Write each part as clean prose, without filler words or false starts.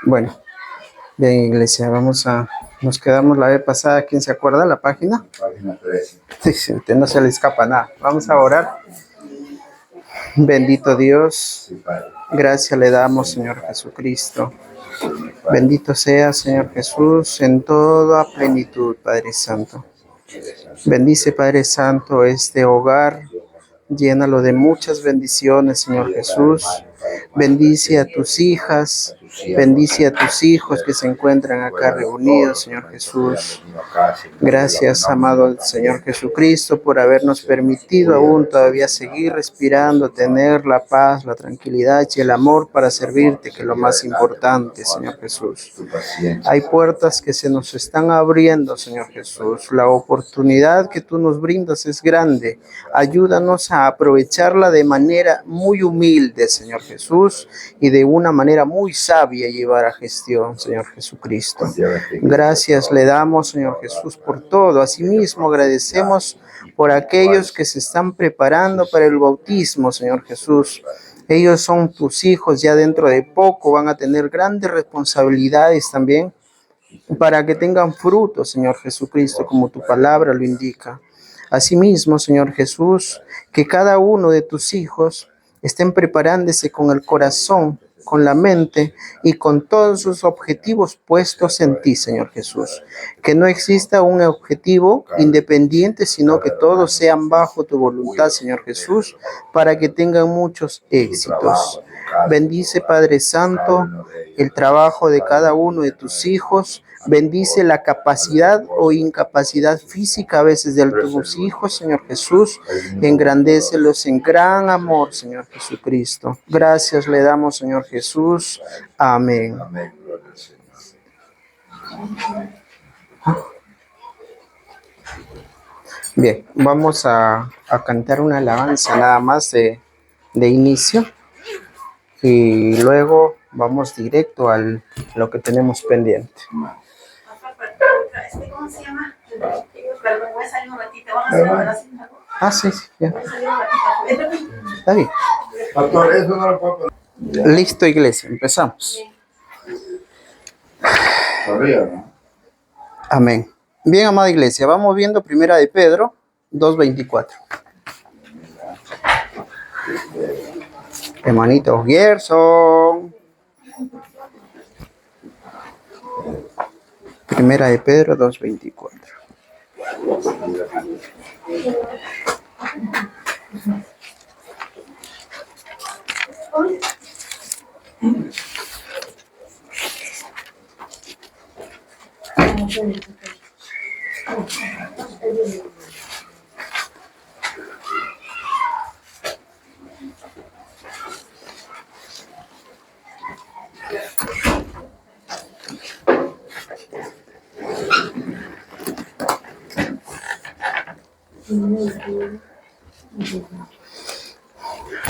Bueno, bien, iglesia, nos quedamos la vez pasada. ¿Quién se acuerda la página? Página 13. Sí, no se le escapa nada. Vamos a orar. Bendito Dios, gracias le damos, Señor Jesucristo. Bendito sea, Señor Jesús, en toda plenitud, Padre Santo. Bendice, Padre Santo, este hogar. Llénalo de muchas bendiciones, Señor Jesús. Bendice a tus hijas, bendice a tus hijos que se encuentran acá reunidos, Señor Jesús. Gracias, amado Señor Jesucristo, por habernos permitido aún todavía seguir respirando, tener la paz, la tranquilidad y el amor para servirte, que es lo más importante, Señor Jesús. Hay puertas que se nos están abriendo, Señor Jesús. La oportunidad que tú nos brindas es grande. Ayúdanos a aprovecharla de manera muy humilde, Señor Jesús, y de una manera muy sabia llevar a gestión, Señor Jesucristo. Gracias le damos, Señor Jesús, por todo. Asimismo, agradecemos por aquellos que se están preparando para el bautismo, Señor Jesús. Ellos son tus hijos, ya dentro de poco van a tener grandes responsabilidades también para que tengan fruto, Señor Jesucristo, como tu palabra lo indica. Asimismo, Señor Jesús, que cada uno de tus hijos estén preparándose con el corazón, con la mente y con todos sus objetivos puestos en ti, Señor Jesús. Que no exista un objetivo independiente, sino que todos sean bajo tu voluntad, Señor Jesús, para que tengan muchos éxitos. Bendice, Padre Santo, el trabajo de cada uno de tus hijos. Bendice la capacidad o incapacidad física a veces de tus hijos, Señor Jesús. Engrandécelos en gran amor, Señor Jesucristo. Gracias le damos, Señor Jesús. Amén. Bien, vamos a cantar una alabanza nada más de inicio. Y luego vamos directo a lo que tenemos pendiente. ¿Cómo se llama? Perdón, voy a salir un ratito. Sí, ya. Está bien. Pastor, eso no lo puedo poner. Listo, iglesia, empezamos. Todavía, ¿no? Amén. Bien, amada iglesia, vamos viendo Primera de Pedro 2:24. Hermanito Gerson. Primera de Pedro 2:24.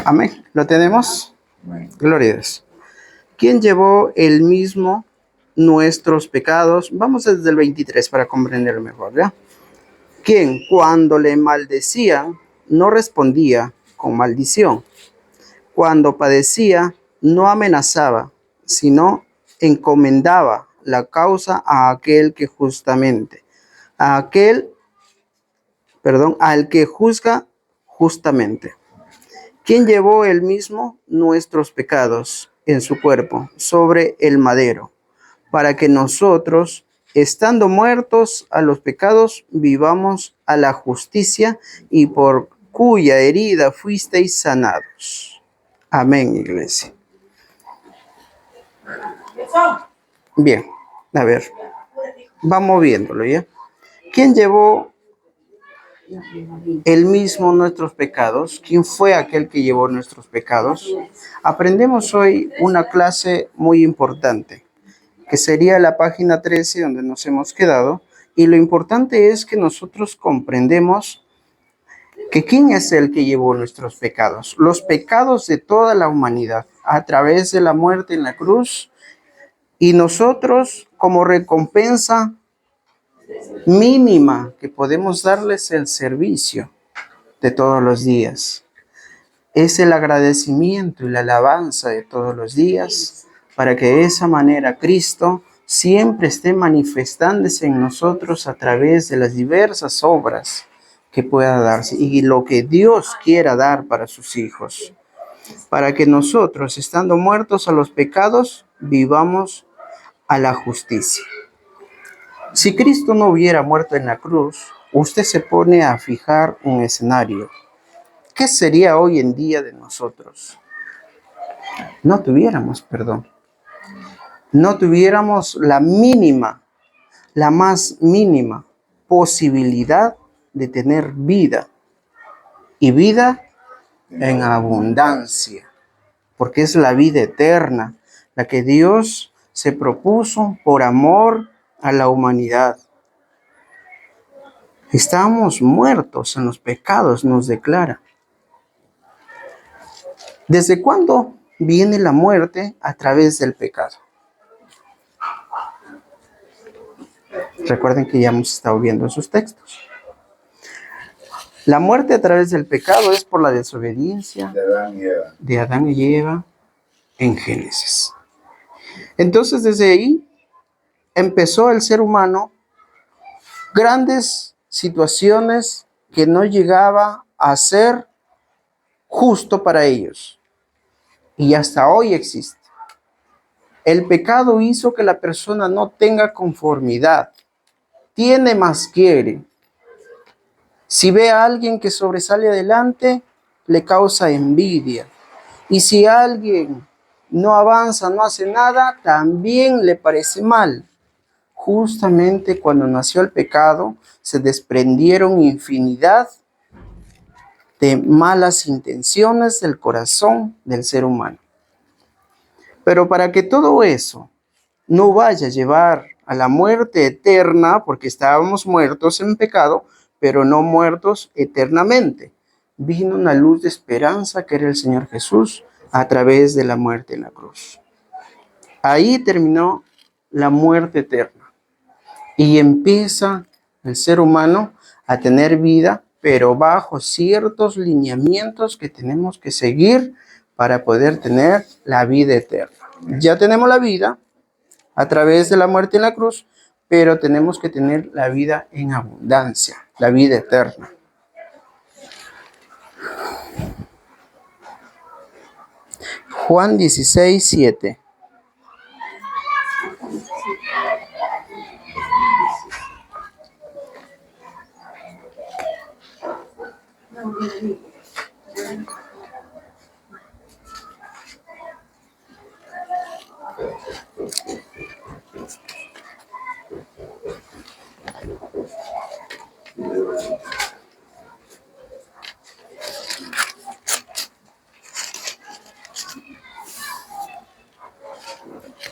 Amén. ¿Lo tenemos? Gloria a Dios. ¿Quién llevó el mismo nuestros pecados? Vamos desde el 23 para comprenderlo mejor, ¿ya? ¿Quién, cuando le maldecían, no respondía con maldición? Cuando padecía, no amenazaba, sino encomendaba la causa a aquel que al que juzga justamente. ¿Quién llevó él mismo nuestros pecados en su cuerpo sobre el madero, para que nosotros, estando muertos a los pecados, vivamos a la justicia, y por cuya herida fuisteis sanados? Amén, iglesia. Bien, a ver, vamos viéndolo, ¿ya? ¿Quién llevó él mismo nuestros pecados? ¿Quién fue aquel que llevó nuestros pecados? Aprendemos hoy una clase muy importante, que sería la página 13 donde nos hemos quedado, y lo importante es que nosotros comprendemos que quién es el que llevó nuestros pecados, los pecados de toda la humanidad, a través de la muerte en la cruz, y nosotros como recompensa mínima que podemos darles el servicio de todos los días. Es el agradecimiento y la alabanza de todos los días para que de esa manera Cristo siempre esté manifestándose en nosotros a través de las diversas obras que pueda darse y lo que Dios quiera dar para sus hijos, para que nosotros, estando muertos a los pecados, vivamos a la justicia. Si Cristo no hubiera muerto en la cruz, usted se pone a fijar un escenario. ¿Qué sería hoy en día de nosotros? No tuviéramos perdón. No tuviéramos la más mínima posibilidad de tener vida. Y vida en abundancia. Porque es la vida eterna, la que Dios se propuso por amor a la humanidad. Estamos muertos en los pecados, nos declara. ¿Desde cuándo viene la muerte a través del pecado? Recuerden que ya hemos estado viendo en sus textos. La muerte a través del pecado es por la desobediencia de Adán y Eva en Génesis. Entonces, desde ahí empezó el ser humano grandes situaciones que no llegaba a ser justo para ellos. Y hasta hoy existe. El pecado hizo que la persona no tenga conformidad. Tiene más quiere. Si ve a alguien que sobresale adelante, le causa envidia. Y si alguien no avanza, no hace nada, también le parece mal. Justamente cuando nació el pecado, se desprendieron infinidad de malas intenciones del corazón del ser humano. Pero para que todo eso no vaya a llevar a la muerte eterna, porque estábamos muertos en pecado, pero no muertos eternamente, vino una luz de esperanza que era el Señor Jesús a través de la muerte en la cruz. Ahí terminó la muerte eterna y empieza el ser humano a tener vida, pero bajo ciertos lineamientos que tenemos que seguir para poder tener la vida eterna. Ya tenemos la vida a través de la muerte en la cruz, pero tenemos que tener la vida en abundancia, la vida eterna. Juan 16, 7.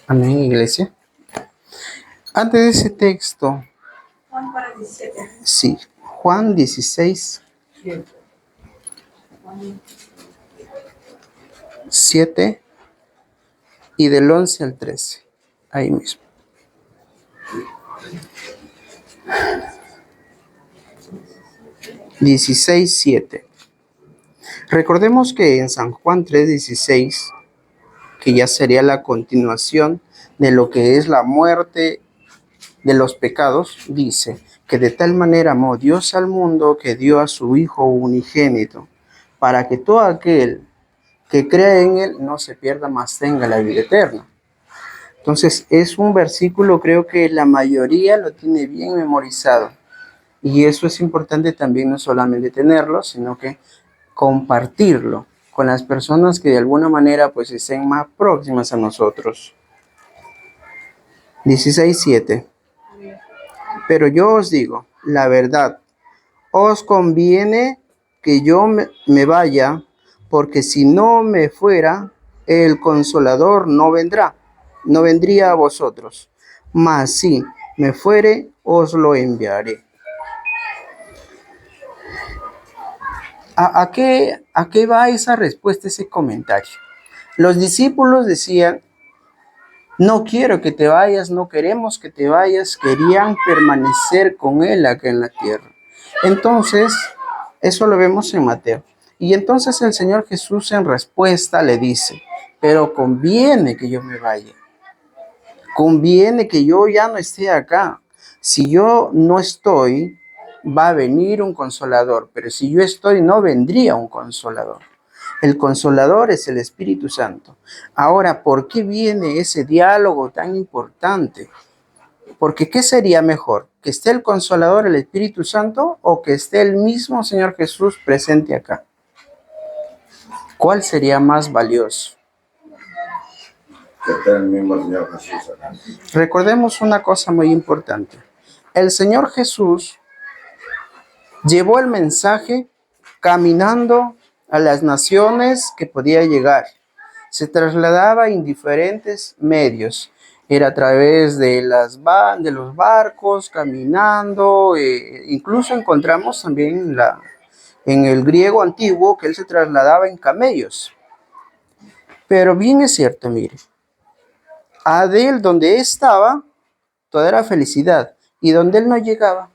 Amén, iglesia. Antes de ese texto, Juan 17. sí, Juan 16, 7 y del 11 al 13, ahí mismo. Dieciséis, 7. Recordemos que en San Juan 3:16, que ya sería la continuación de lo que es la muerte de los pecados, dice que de tal manera amó Dios al mundo que dio a su Hijo unigénito, para que todo aquel que cree en Él no se pierda, mas tenga la vida eterna. Entonces es un versículo, creo que la mayoría lo tiene bien memorizado. Y eso es importante también, no solamente tenerlo, sino que compartirlo con las personas que de alguna manera pues estén más próximas a nosotros. 16:7. Pero yo os digo la verdad, os conviene que yo me vaya, porque si no me fuera, el Consolador no vendría a vosotros, mas si me fuere, os lo enviaré. ¿A qué va esa respuesta, ese comentario? Los discípulos decían, no quiero que te vayas, no queremos que te vayas, querían permanecer con Él acá en la tierra. Entonces, eso lo vemos en Mateo. Y entonces el Señor Jesús en respuesta le dice, pero conviene que yo me vaya. Conviene que yo ya no esté acá. Si yo no estoy, va a venir un consolador, pero si yo estoy, no vendría un consolador. El consolador es el Espíritu Santo. Ahora, ¿por qué viene ese diálogo tan importante? Porque ¿qué sería mejor? ¿Que esté el consolador, el Espíritu Santo, o que esté el mismo Señor Jesús presente acá? ¿Cuál sería más valioso? Que esté el mismo Señor Jesús acá. Recordemos una cosa muy importante. El Señor Jesús llevó el mensaje caminando a las naciones que podía llegar. Se trasladaba en diferentes medios. Era a través de los barcos, caminando. Incluso encontramos también en el griego antiguo que él se trasladaba en camellos. Pero bien es cierto, mire, a de él donde estaba, toda era felicidad. Y donde él no llegaba.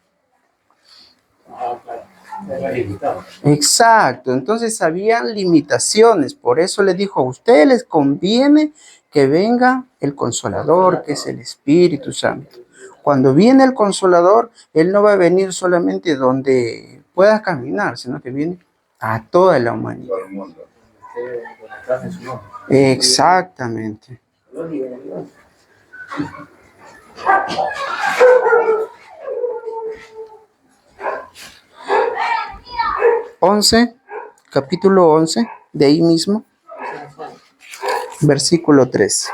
Exacto, entonces habían limitaciones, por eso le dijo, a ustedes les conviene que venga el Consolador, que es el Espíritu Santo. Cuando viene el Consolador, Él no va a venir solamente donde pueda caminar, sino que viene a toda la humanidad. Todo el mundo. Exactamente. 11, capítulo 11, de ahí mismo, versículo 3.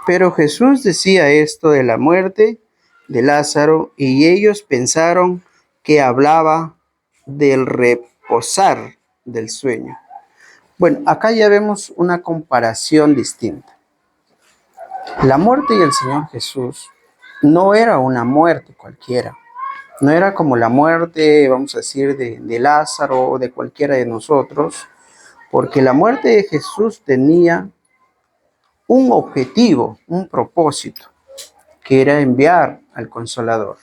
Pero Jesús decía esto de la muerte de Lázaro, y ellos pensaron que hablaba del reposar del sueño. Bueno, acá ya vemos una comparación distinta. La muerte del Señor Jesús no era una muerte cualquiera. No era como la muerte, vamos a decir, de Lázaro o de cualquiera de nosotros, porque la muerte de Jesús tenía un objetivo, un propósito, que era enviar al Consolador.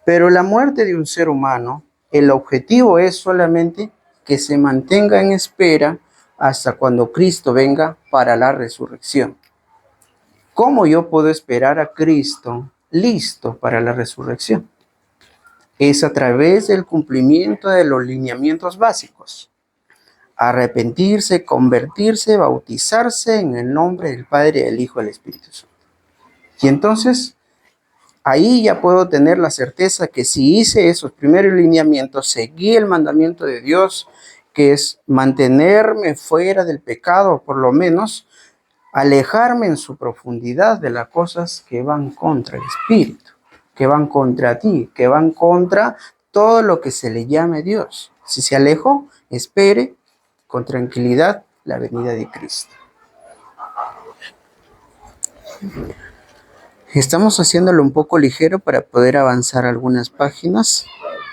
Pero la muerte de un ser humano, el objetivo es solamente que se mantenga en espera hasta cuando Cristo venga para la resurrección. ¿Cómo yo puedo esperar a Cristo listo para la resurrección? Es a través del cumplimiento de los lineamientos básicos. Arrepentirse, convertirse, bautizarse en el nombre del Padre, del Hijo y del Espíritu Santo. Y entonces, ahí ya puedo tener la certeza que si hice esos primeros lineamientos, seguí el mandamiento de Dios, que es mantenerme fuera del pecado, por lo menos alejarme en su profundidad de las cosas que van contra el Espíritu, que van contra ti, que van contra todo lo que se le llame Dios. Si se alejó, espere con tranquilidad la venida de Cristo. Estamos haciéndolo un poco ligero para poder avanzar algunas páginas.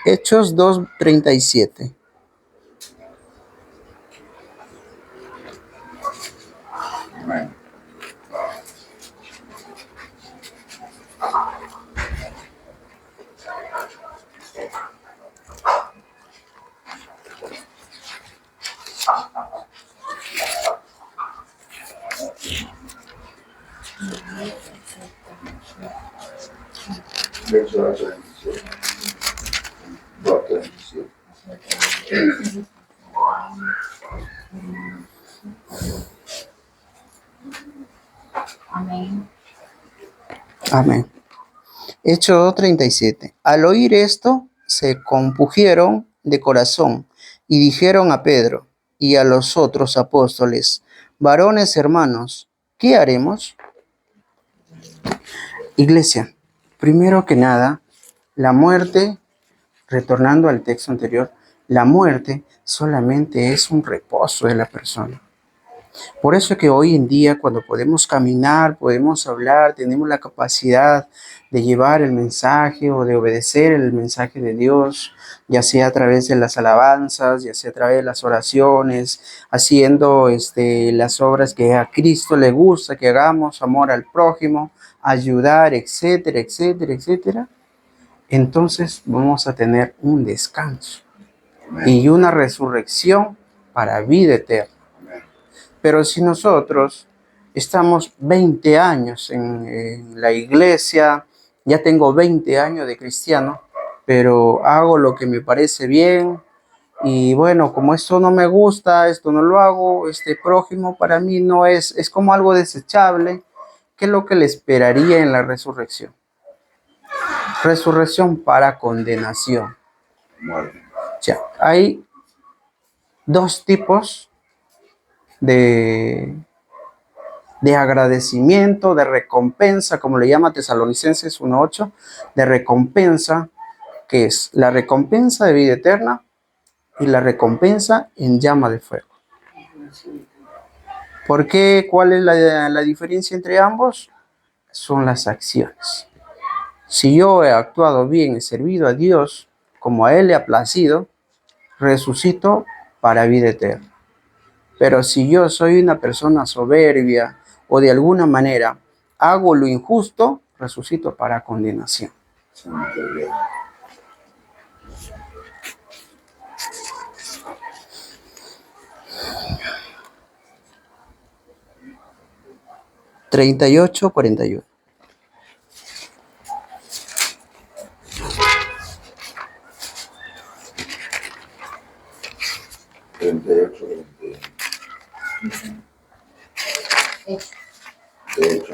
Hechos 2:37. Amén. Verso 37. 2:37. Amén. Amén. Hechos 2:37. Al oír esto, se compungieron de corazón y dijeron a Pedro y a los otros apóstoles: varones hermanos, ¿qué haremos? Iglesia, primero que nada, la muerte, retornando al texto anterior, la muerte solamente es un reposo de la persona. Por eso es que hoy en día, cuando podemos caminar, podemos hablar, tenemos la capacidad de llevar el mensaje o de obedecer el mensaje de Dios, ya sea a través de las alabanzas, ya sea a través de las oraciones, haciendo las obras que a Cristo le gusta que hagamos, amor al prójimo, ayudar, etcétera, etcétera, etcétera. entonces vamos a tener un descanso y una resurrección para vida eterna. Pero si nosotros estamos 20 años en la iglesia, ya tengo 20 años de cristiano, pero hago lo que me parece bien, y bueno, como esto no me gusta, esto no lo hago, este prójimo para mí no es como algo desechable, ¿qué es lo que le esperaría en la resurrección? Resurrección para condenación. Muerte. Ya, hay dos tipos de agradecimiento, de recompensa, como le llama Tesalonicenses 1:8, de recompensa, que es la recompensa de vida eterna y la recompensa en llama de fuego. ¿Por qué? ¿Cuál es la diferencia entre ambos? Son las acciones. Si yo he actuado bien, he servido a Dios como a Él le ha placido, resucito para vida eterna. Pero si yo soy una persona soberbia o de alguna manera hago lo injusto, resucito para condenación. Santo Dios. (38, 41). 38, 41. De hecho,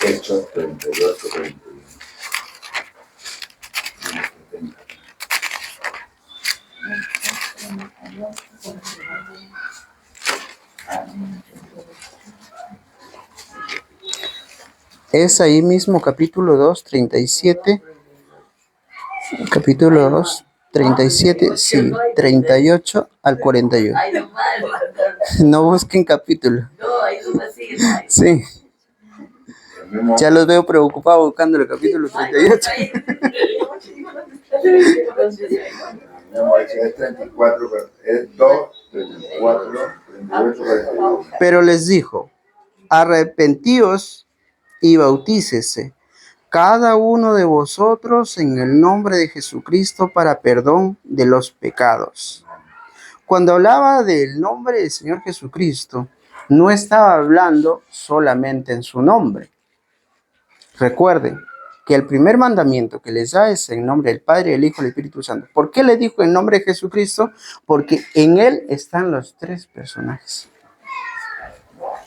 Hechos 38, 41. Es ahí mismo capítulo 2, 37. Capítulo 2, 37, sí, 38 al 41. No busquen capítulo. Sí. Ya los veo preocupados buscando el capítulo 38. No, es 34, es 2, 34, 38, 41. Pero les dijo, arrepentíos y bautícese cada uno de vosotros en el nombre de Jesucristo para perdón de los pecados. Cuando hablaba del nombre del Señor Jesucristo, no estaba hablando solamente en su nombre. Recuerden que el primer mandamiento que les da es en nombre del Padre, el Hijo y el Espíritu Santo. ¿Por qué le dijo en nombre de Jesucristo? Porque en Él están los tres personajes.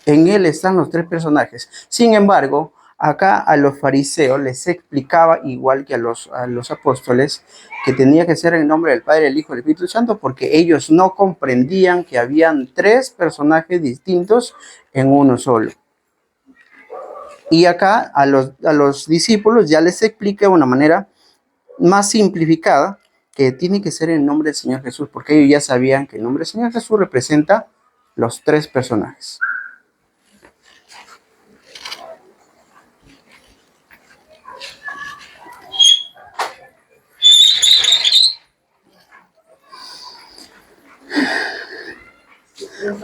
En Él están los tres personajes. Sin embargo, acá a los fariseos les explicaba, igual que a los apóstoles, que tenía que ser en nombre del Padre, el Hijo y el Espíritu Santo, porque ellos no comprendían que habían tres personajes distintos en uno solo. Y acá a los discípulos ya les explica de una manera más simplificada que tiene que ser en nombre del Señor Jesús, porque ellos ya sabían que el nombre del Señor Jesús representa los tres personajes.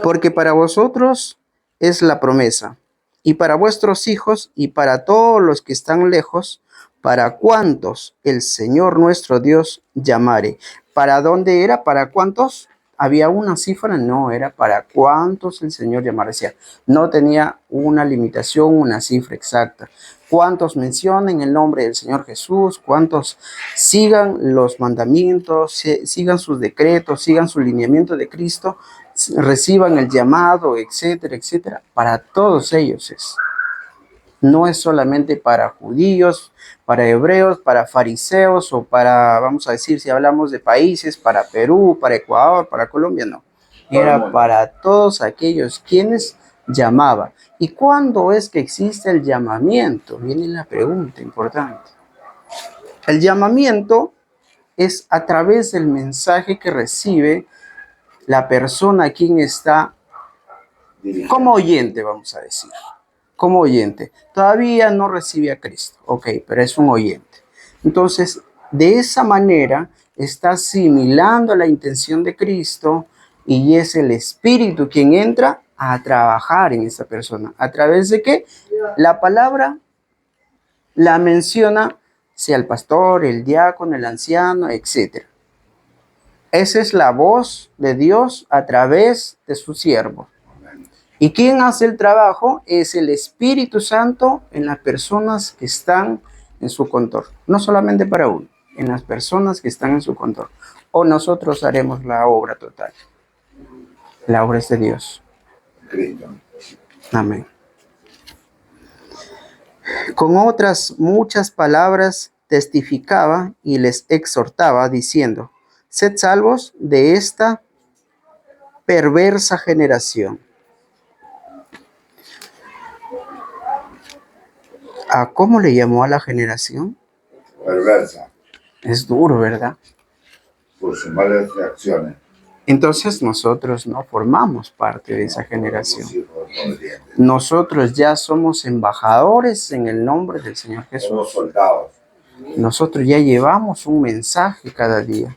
Porque para vosotros es la promesa, y para vuestros hijos, y para todos los que están lejos, para cuantos el Señor nuestro Dios llamare. ¿Para dónde era? ¿Para cuántos? ¿Había una cifra? No, era para cuántos el Señor llamare. Decía, no tenía una limitación, una cifra exacta. ¿Cuántos mencionen el nombre del Señor Jesús? ¿Cuántos sigan los mandamientos, sigan sus decretos, sigan su lineamiento de Cristo, reciban el llamado, etcétera, etcétera? Para todos ellos es. No es solamente para judíos, para hebreos, para fariseos o para, vamos a decir, si hablamos de países, para Perú, para Ecuador, para Colombia, no. Era para todos aquellos quienes llamaban. ¿Y cuándo es que existe el llamamiento? Viene la pregunta importante. El llamamiento es a través del mensaje que recibe la persona a quien está como oyente, vamos a decir. Como oyente. Todavía no recibe a Cristo. Ok, pero es un oyente. Entonces, de esa manera está asimilando la intención de Cristo y es el Espíritu quien entra a trabajar en esa persona. ¿A través de qué? La palabra la menciona sea el pastor, el diácono, el anciano, etc. Esa es la voz de Dios a través de su siervo. ¿Y quién hace el trabajo? Es el Espíritu Santo en las personas que están en su control. No solamente para uno, en las personas que están en su control. O nosotros haremos la obra total. La obra es de Dios. Cristo. Amén. Con otras muchas palabras testificaba y les exhortaba diciendo, sed salvos de esta perversa generación. ¿A cómo le llamó a la generación? Perversa. Es duro, ¿verdad? Por sus malas reacciones. Entonces nosotros no formamos parte de esa generación. Somos hijos obedientes. Nosotros ya somos embajadores en el nombre del Señor Somos Jesús. soldados. Nosotros ya llevamos un mensaje cada día.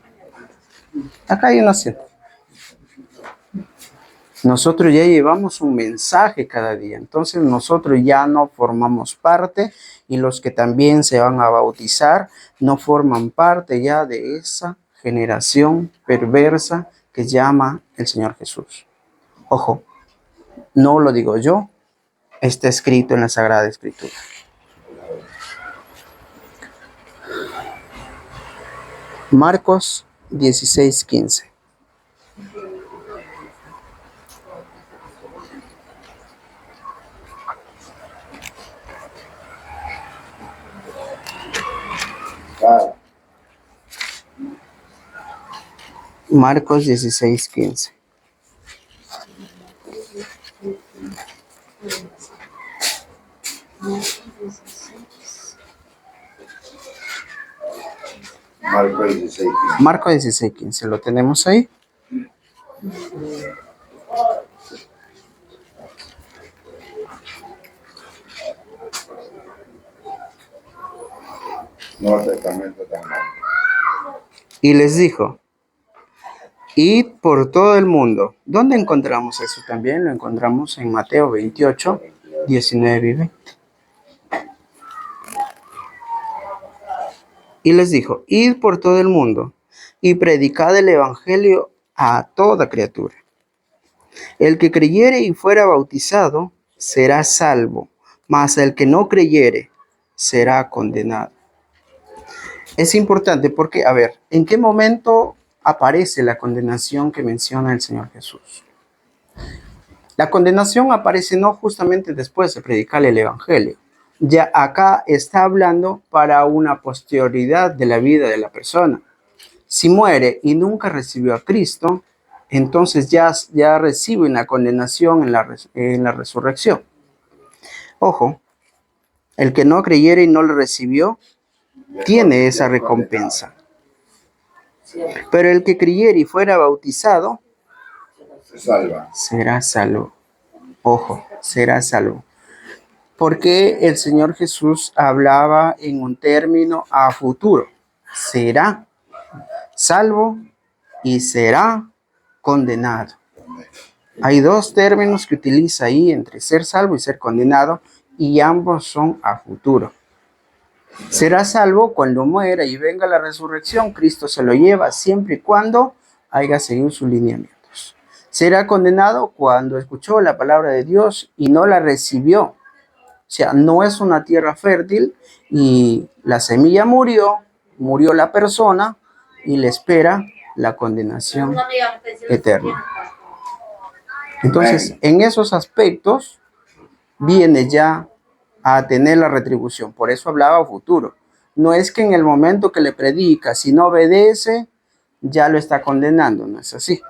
Acá hay una cita. Nosotros ya llevamos un mensaje cada día. Entonces nosotros ya no formamos parte y los que también se van a bautizar no forman parte ya de esa generación perversa que llama el Señor Jesús. Ojo, no lo digo yo, está escrito en la Sagrada Escritura. Marcos 16:15. Claro. Marcos 16:15. Marcos 16. Marcos 16:15. ¿Lo tenemos ahí? Nuevo Testamento también. Y les dijo, id por todo el mundo. ¿Dónde encontramos eso también? Lo encontramos en Mateo 28, 19 y 20. Y les dijo, id por todo el mundo y predicad el evangelio a toda criatura. El que creyere y fuera bautizado será salvo, mas el que no creyere será condenado. Es importante porque, a ver, ¿en qué momento aparece la condenación que menciona el Señor Jesús? La condenación aparece no justamente después de predicar el evangelio. Ya acá está hablando para una posterioridad de la vida de la persona. Si muere y nunca recibió a Cristo, entonces ya recibe una condenación en la resurrección. Ojo, el que no creyere y no lo recibió, tiene esa recompensa. Pero el que creyere y fuera bautizado, Se salva. será salvo. Ojo, será salvo. Porque el Señor Jesús hablaba en un término a futuro. Será salvo y será condenado. Hay dos términos que utiliza ahí entre ser salvo y ser condenado, y ambos son a futuro. Será salvo cuando muera y venga la resurrección, Cristo se lo lleva siempre y cuando haya seguido sus lineamientos. Será condenado cuando escuchó la palabra de Dios y no la recibió. O sea, no es una tierra fértil y la semilla murió la persona y le espera la condenación eterna. Entonces, en esos aspectos viene ya a tener la retribución. Por eso hablaba futuro. No es que en el momento que le predica, si no obedece, ya lo está condenando. No es así.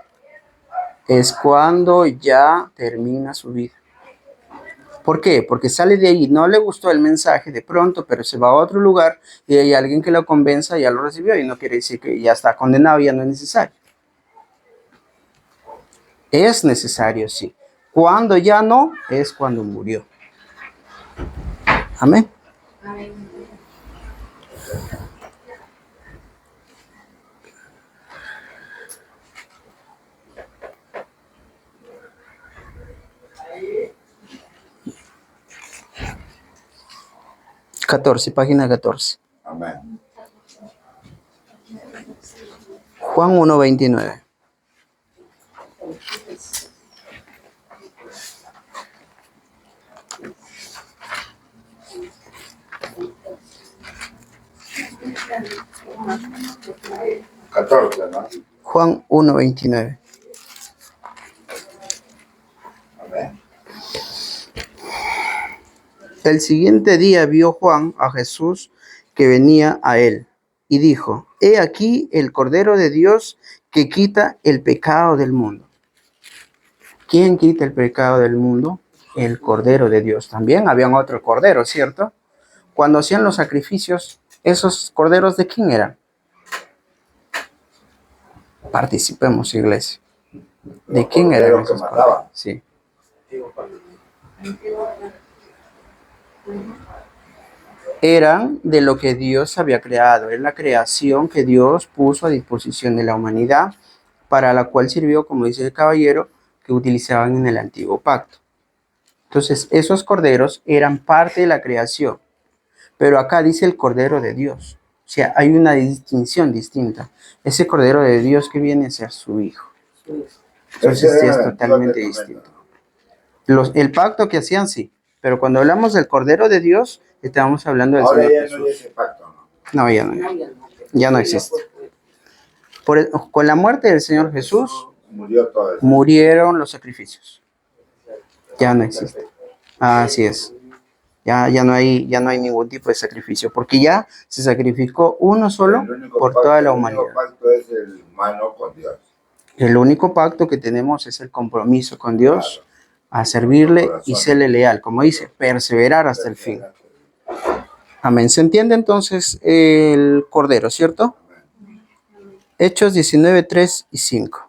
Es cuando ya termina su vida. ¿Por qué? Porque sale de ahí, no le gustó el mensaje de pronto, pero se va a otro lugar y hay alguien que lo convenza, ya lo recibió y no quiere decir que ya está condenado, ya no es necesario. Es necesario, sí. Cuando ya no, es cuando murió. Amén. Amén. 14, página 14. Amén. Juan 1:29. ¿No? Juan 1:29. Amén. El siguiente día vio Juan a Jesús que venía a él y dijo: He aquí el Cordero de Dios que quita el pecado del mundo. ¿Quién quita el pecado del mundo? El Cordero de Dios. También habían otro cordero, ¿cierto? Cuando hacían los sacrificios, ¿esos corderos de quién eran? Participemos, iglesia. ¿De quién eran esos corderos? Sí. Eran de lo que Dios había creado. Es la creación que Dios puso a disposición de la humanidad, para la cual sirvió, como dice el caballero, que utilizaban en el antiguo pacto. Entonces, esos corderos eran parte de la creación. Pero acá dice el Cordero de Dios. O sea, hay una distinción distinta. Ese Cordero de Dios que viene a ser su Hijo. Entonces, sí es totalmente distinto. El pacto que hacían, sí. Pero cuando hablamos del Cordero de Dios, estamos hablando del Ahora Señor ya Jesús. no hay ese pacto, ¿no? No, ya no. Ya no existe. Con la muerte del Señor Jesús, Murió todo eso. murieron los sacrificios. Ya no existe. Así es. Ya no hay ningún tipo de sacrificio, porque ya se sacrificó uno solo por toda la humanidad. El único pacto es el humano con Dios. El único pacto que tenemos es el compromiso con Dios, a servirle y serle leal, como dice, perseverar hasta el fin. Amén. ¿Se entiende entonces el Cordero, cierto? Hechos 19, 3 y 5.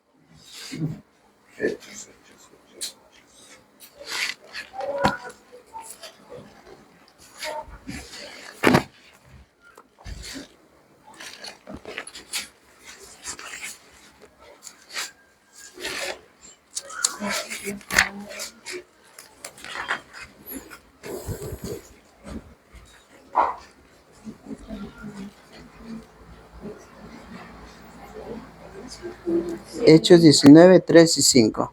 Hechos 19, 3 y 5.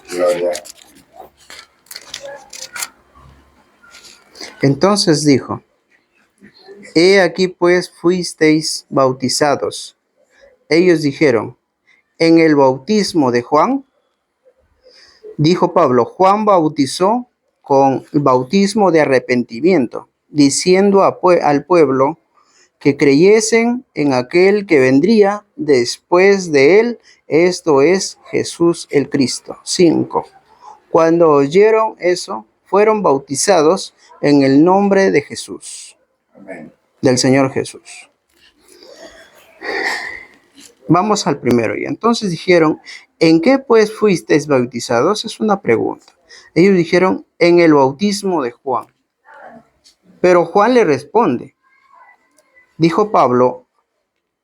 Gloria. Entonces dijo: He aquí pues fuisteis bautizados. Ellos dijeron: ¿en el bautismo de Juan? Dijo Pablo: Juan bautizó con el bautismo de arrepentimiento, diciendo al pueblo que creyesen en aquel que vendría después de él, esto es Jesús el Cristo. 5. Cuando oyeron eso, fueron bautizados en el nombre de Jesús. Amén. Del Señor Jesús. Vamos al primero ya. Entonces dijeron: ¿en qué pues fuisteis bautizados? Es una pregunta. Ellos dijeron: en el bautismo de Juan. Pero Juan le responde. Dijo Pablo: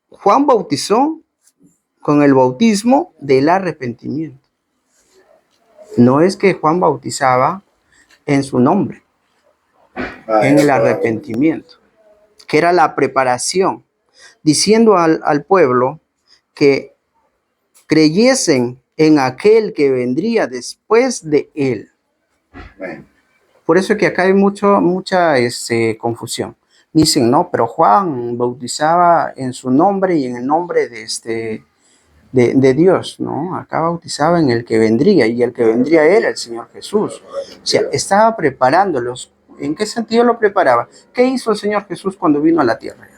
Juan bautizó con el bautismo del arrepentimiento. No es que Juan bautizaba en su nombre, en el arrepentimiento, que era la preparación, diciendo al pueblo que creyesen en aquel que vendría después de él. Amén. Por eso que acá hay mucha confusión. Dicen: no, pero Juan bautizaba en su nombre y en el nombre de Dios, ¿no? Acá bautizaba en el que vendría, y el que vendría era el Señor Jesús. O sea, estaba preparándolos. ¿En qué sentido lo preparaba? ¿Qué hizo el Señor Jesús cuando vino a la tierra?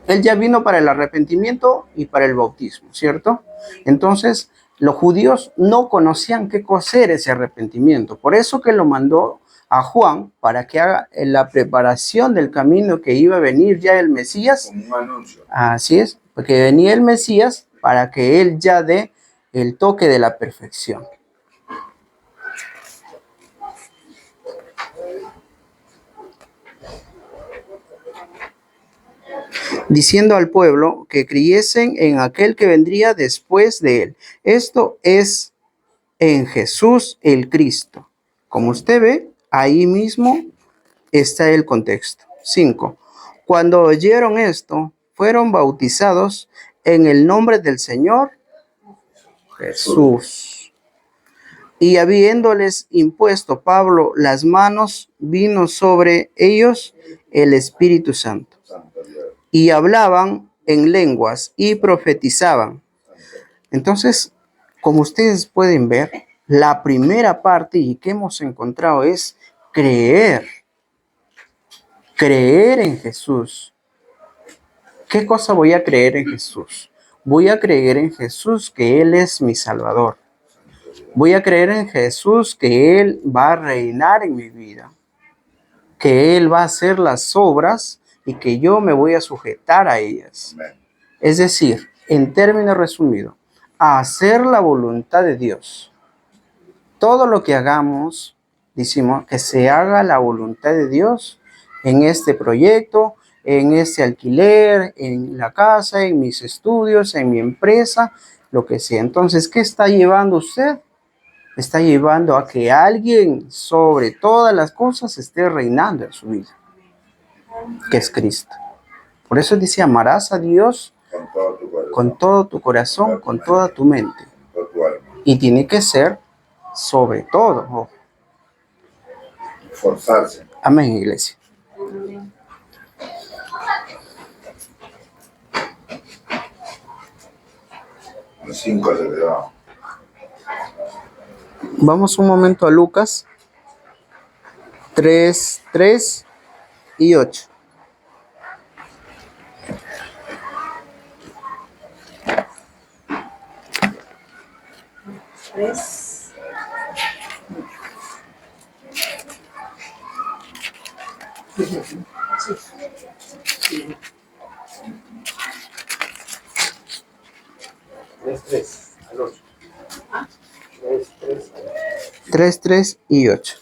Él ya vino para el arrepentimiento y para el bautismo, ¿cierto? Entonces, los judíos no conocían qué cosa era ese arrepentimiento. Por eso que lo mandó a Juan para que haga la preparación del camino que iba a venir ya el Mesías. Como un anuncio. Así es, porque venía el Mesías para que él ya dé el toque de la perfección. diciendo al pueblo que creyesen en aquel que vendría después de él. Esto es en Jesús el Cristo. Como usted ve, ahí mismo está el contexto. 5. Cuando oyeron esto, fueron bautizados en el nombre del Señor Jesús. Y habiéndoles impuesto Pablo las manos, vino sobre ellos el Espíritu Santo. Y hablaban en lenguas y profetizaban. Entonces, como ustedes pueden ver, la primera parte y que hemos encontrado es creer. Creer en Jesús. ¿Qué cosa voy a creer en Jesús? Voy a creer en Jesús que Él es mi Salvador. Voy a creer en Jesús que Él va a reinar en mi vida. Que Él va a hacer las obras y que yo me voy a sujetar a ellas. Es decir, en términos resumidos, a hacer la voluntad de Dios. Todo lo que hagamos, decimos que se haga la voluntad de Dios en este proyecto, en este alquiler, en la casa, en mis estudios, en mi empresa, lo que sea. Entonces, ¿qué está llevando usted? Está llevando a que alguien sobre todas las cosas esté reinando en su vida, que es Cristo. Por eso dice, amarás a Dios con todo tu corazón, con toda tu mente. Y tiene que ser sobre todo. Oh. Forzarse. Amén, iglesia. Los 5 se quedaban. Vamos un momento a Lucas 3, 3 y 8. Tres. 3, 3 y 8.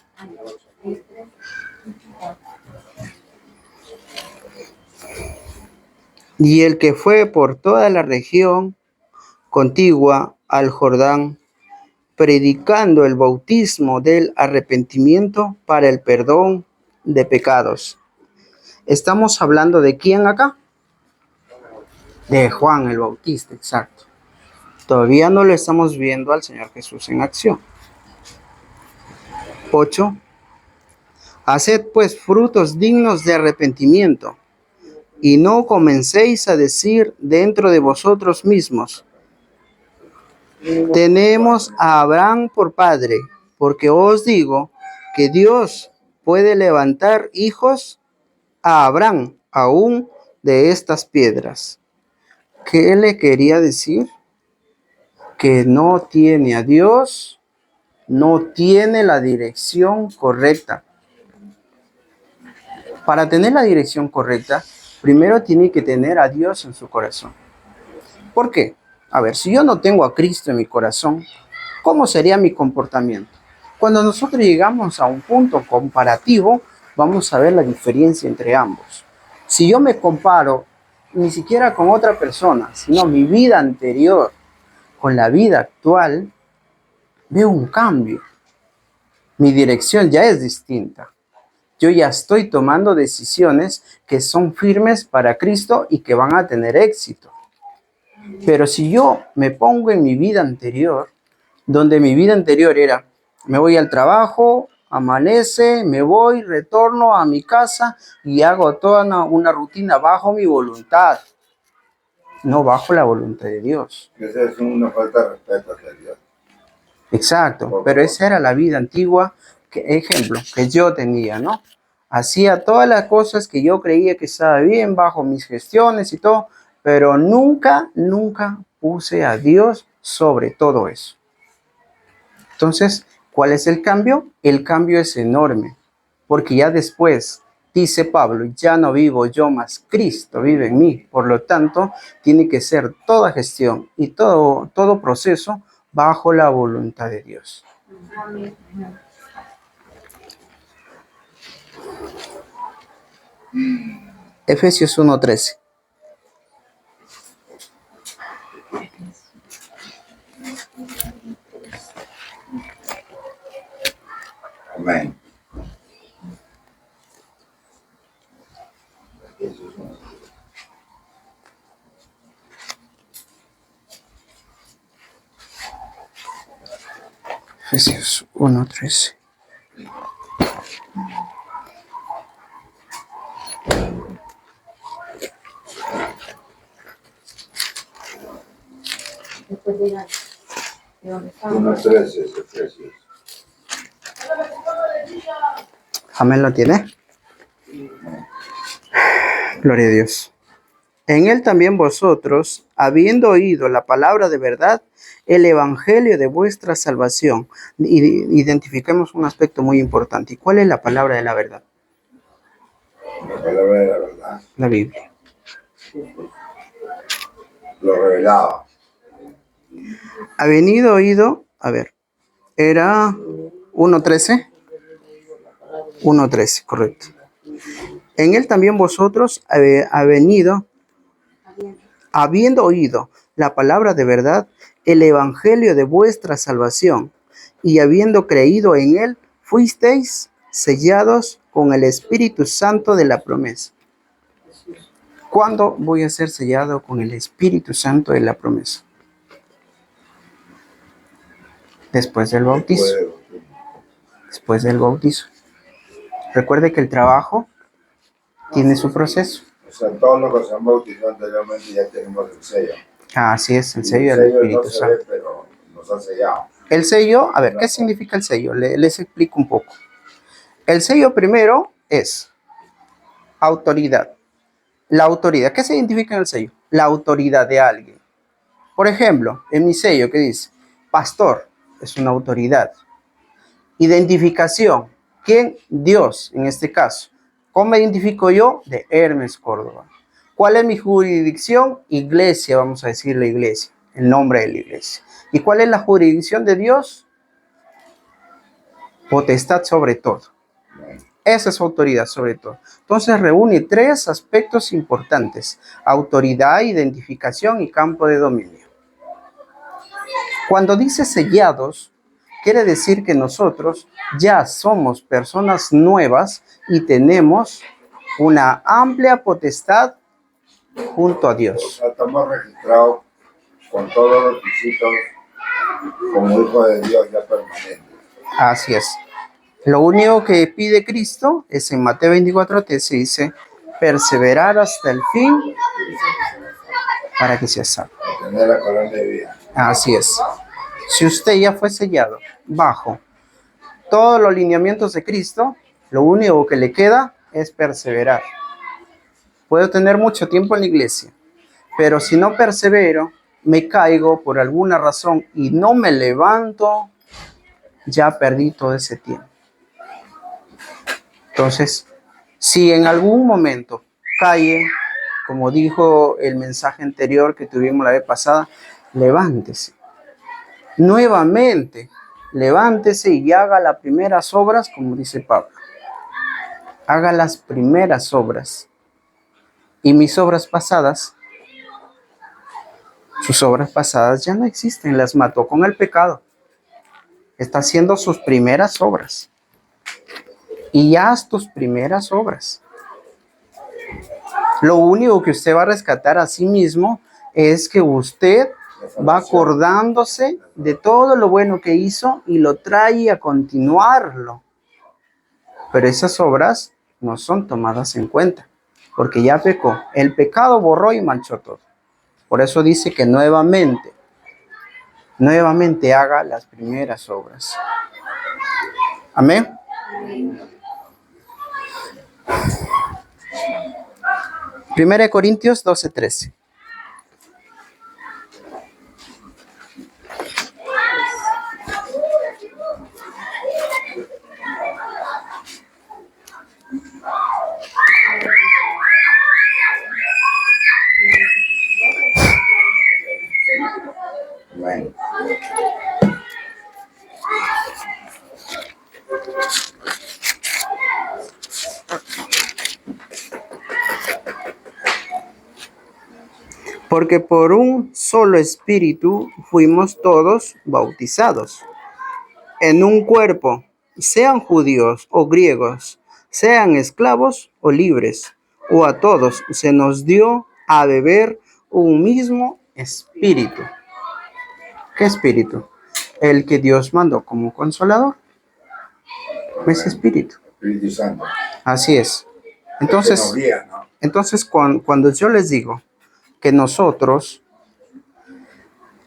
Y el que fue por toda la región contigua al Jordán, predicando el bautismo del arrepentimiento para el perdón de pecados. ¿Estamos hablando de quién acá? De Juan el Bautista, exacto. Todavía no lo estamos viendo al Señor Jesús en acción. 8. Haced pues frutos dignos de arrepentimiento, y no comencéis a decir dentro de vosotros mismos, tenemos a Abraham por padre, porque os digo que Dios puede levantar hijos a Abraham aún de estas piedras. ¿Qué le quería decir? Que no tiene a Dios, no tiene la dirección correcta. Para tener la dirección correcta, primero tiene que tener a Dios en su corazón. ¿Por qué? A ver, si yo no tengo a Cristo en mi corazón, ¿cómo sería mi comportamiento? Cuando nosotros llegamos a un punto comparativo, vamos a ver la diferencia entre ambos. Si yo me comparo ni siquiera con otra persona, sino mi vida anterior con la vida actual, veo un cambio. Mi dirección ya es distinta. Yo ya estoy tomando decisiones que son firmes para Cristo y que van a tener éxito. Pero si yo me pongo en mi vida anterior, donde mi vida anterior era, me voy al trabajo, amanece, me voy, retorno a mi casa y hago toda una rutina bajo mi voluntad, no bajo la voluntad de Dios. Esa es una falta de respeto hacia Dios. Exacto, pero esa era la vida antigua, ejemplo, que yo tenía, ¿no? Hacía todas las cosas que yo creía que estaba bien bajo mis gestiones y todo, pero nunca puse a Dios sobre todo eso. Entonces, ¿cuál es el cambio? El cambio es enorme, porque ya después, dice Pablo, ya no vivo yo, más Cristo vive en mí. Por lo tanto, tiene que ser toda gestión y todo proceso bajo la voluntad de Dios. Amén. Efesios 1:13. Amén. Efesios 1:13. Después de dónde estamos. 1:13 es Efesios. Amén, ¿lo tiene? Gloria a Dios. En él también vosotros, habiendo oído la palabra de verdad, el evangelio de vuestra salvación. Identifiquemos un aspecto muy importante. ¿Y cuál es la palabra de la verdad? La palabra de la verdad. La Biblia. Lo revelaba. Habiendo oído, a ver, era 1:13. 1:13, correcto. En él también vosotros, habiendo oído la palabra de verdad, el evangelio de vuestra salvación, y habiendo creído en él, fuisteis sellados con el Espíritu Santo de la promesa. ¿Cuándo voy a ser sellado con el Espíritu Santo de la promesa? Después del bautizo. Después del bautizo. Recuerde que el trabajo tiene su proceso. O sea, todos los que se han bautizado anteriormente ya tenemos el sello. Así es, el sello El del sello Espíritu no se Santo. ve, pero nos ha sellado. El sello, a ver, ¿qué significa el sello? Les explico un poco. El sello primero es autoridad. La autoridad, ¿qué se identifica en el sello? La autoridad de alguien. Por ejemplo, en mi sello que dice, pastor, es una autoridad. Identificación, ¿quién? Dios, en este caso. ¿Cómo me identifico yo? De Hermes Córdoba. ¿Cuál es mi jurisdicción? Iglesia, vamos a decir la iglesia, el nombre de la iglesia. ¿Y cuál es la jurisdicción de Dios? Potestad sobre todo. Esa es su autoridad sobre todo. Entonces reúne tres aspectos importantes: autoridad, identificación y campo de dominio. Cuando dice sellados, quiere decir que nosotros ya somos personas nuevas y tenemos una amplia potestad junto a O Dios. sea, estamos registrados con todos los requisitos como hijos de Dios ya permanentes. Así es. Lo único que pide Cristo es en Mateo 24:13 dice, perseverar hasta el fin para que sea salvo. Tener la corona de vida. Así es. Si usted ya fue sellado bajo todos los lineamientos de Cristo, lo único que le queda es perseverar. Puedo tener mucho tiempo en la iglesia, pero si no persevero, me caigo por alguna razón y no me levanto, ya perdí todo ese tiempo. Entonces, si en algún momento cae, como dijo el mensaje anterior que tuvimos la vez pasada, levántese. Nuevamente, levántese y haga las primeras obras, como dice Pablo. Haga las primeras obras. Y mis obras pasadas, sus obras pasadas ya no existen, las mató con el pecado. Está haciendo sus primeras obras. Y ya haz tus primeras obras. Lo único que usted va a rescatar a sí mismo es que usted va acordándose de todo lo bueno que hizo y lo trae a continuarlo. Pero esas obras no son tomadas en cuenta, porque ya pecó. El pecado borró y manchó todo. Por eso dice que nuevamente haga las primeras obras. Amén. 1 Corintios 12:13. Amén. Porque por un solo espíritu fuimos todos bautizados en un cuerpo, sean judíos o griegos, sean esclavos o libres, o a todos se nos dio a beber un mismo espíritu. ¿Qué espíritu? El que Dios mandó como consolador. Ese espíritu. Espíritu Santo. Así es. Que Entonces, nos guía, ¿no? cuando yo les digo que nosotros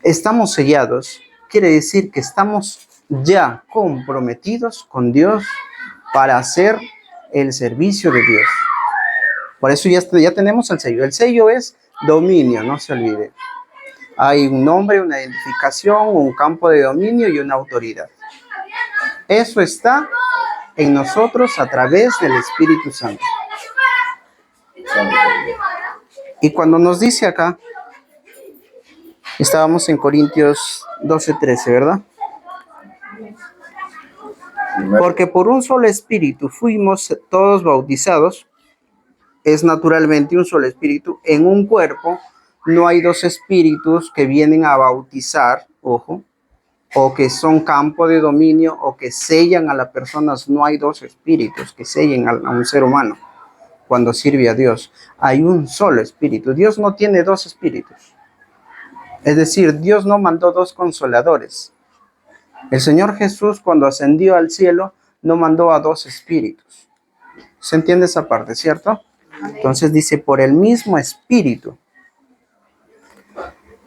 estamos sellados, quiere decir que estamos ya comprometidos con Dios para hacer el servicio de Dios. Por eso ya tenemos el sello. El sello es dominio, no se olvide. Hay un nombre, una identificación, un campo de dominio y una autoridad. Eso está en nosotros a través del Espíritu Santo. Y cuando nos dice acá, estábamos en Corintios 12:13, ¿verdad? Porque por un solo espíritu fuimos todos bautizados, es naturalmente un solo espíritu, en un cuerpo. No hay dos espíritus que vienen a bautizar, ojo, o que son campo de dominio o que sellan a las personas. No hay dos espíritus que sellen a un ser humano cuando sirve a Dios. Hay un solo espíritu. Dios no tiene dos espíritus. Es decir, Dios no mandó dos consoladores. El Señor Jesús, cuando ascendió al cielo, no mandó a dos espíritus. ¿Se entiende esa parte, cierto? Entonces dice, por el mismo espíritu,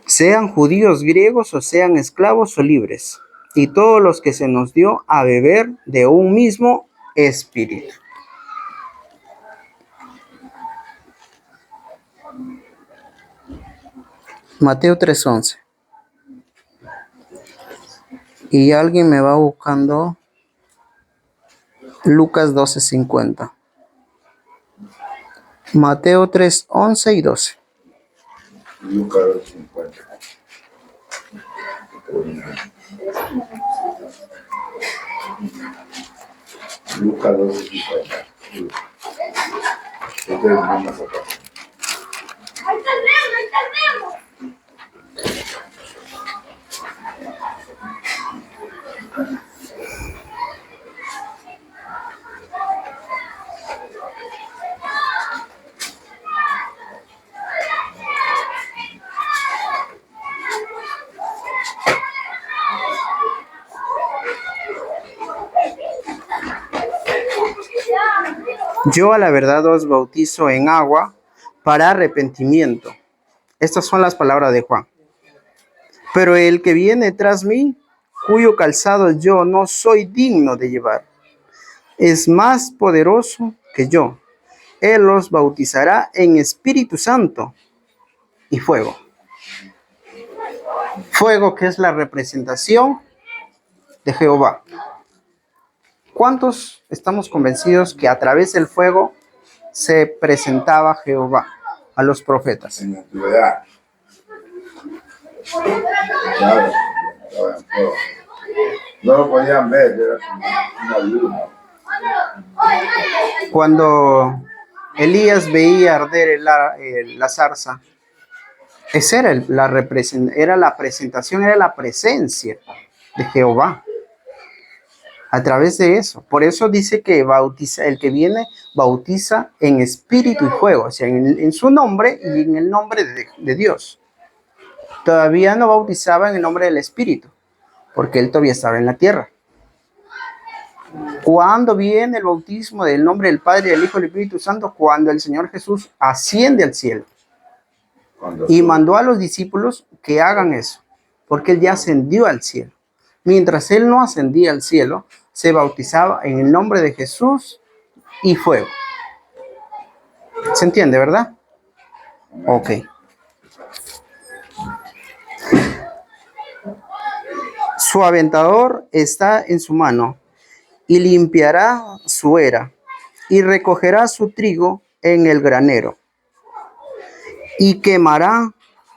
sean judíos, griegos, o sean esclavos o libres, y todos los que se nos dio a beber de un mismo espíritu. Mateo 3:11. Y alguien me va buscando Lucas 12:50. Mateo 3:11 y 12. Lucas 50. Lucas 12:50. Este es el mismo acá. ¡Ahí está el Nemo! ¡Ahí está el Nemo! Yo a la verdad os bautizo en agua para arrepentimiento. Estas son las palabras de Juan. Pero el que viene tras mí, cuyo calzado yo no soy digno de llevar, es más poderoso que yo. Él los bautizará en Espíritu Santo y fuego. Fuego, que es la representación de Jehová. ¿Cuántos estamos convencidos que a través del fuego se presentaba Jehová a los profetas? En la antigüedad. Claro, estaba en fuego. No lo podían ver, era como una luna. Cuando Elías veía arder la zarza, esa era la presentación, era la presencia de Jehová. A través de eso. Por eso dice que bautiza, el que viene bautiza en espíritu y fuego, o sea, en su nombre y en el nombre de Dios. Todavía no bautizaba en el nombre del Espíritu, porque él todavía estaba en la tierra. ¿Cuándo viene el bautismo del nombre del Padre, del Hijo y del Espíritu Santo? Cuando el Señor Jesús asciende al cielo. Y mandó a los discípulos que hagan eso, porque él ya ascendió al cielo. Mientras él no ascendía al cielo, se bautizaba en el nombre de Jesús y fuego. ¿Se entiende, verdad? Ok. Su aventador está en su mano y limpiará su era y recogerá su trigo en el granero y quemará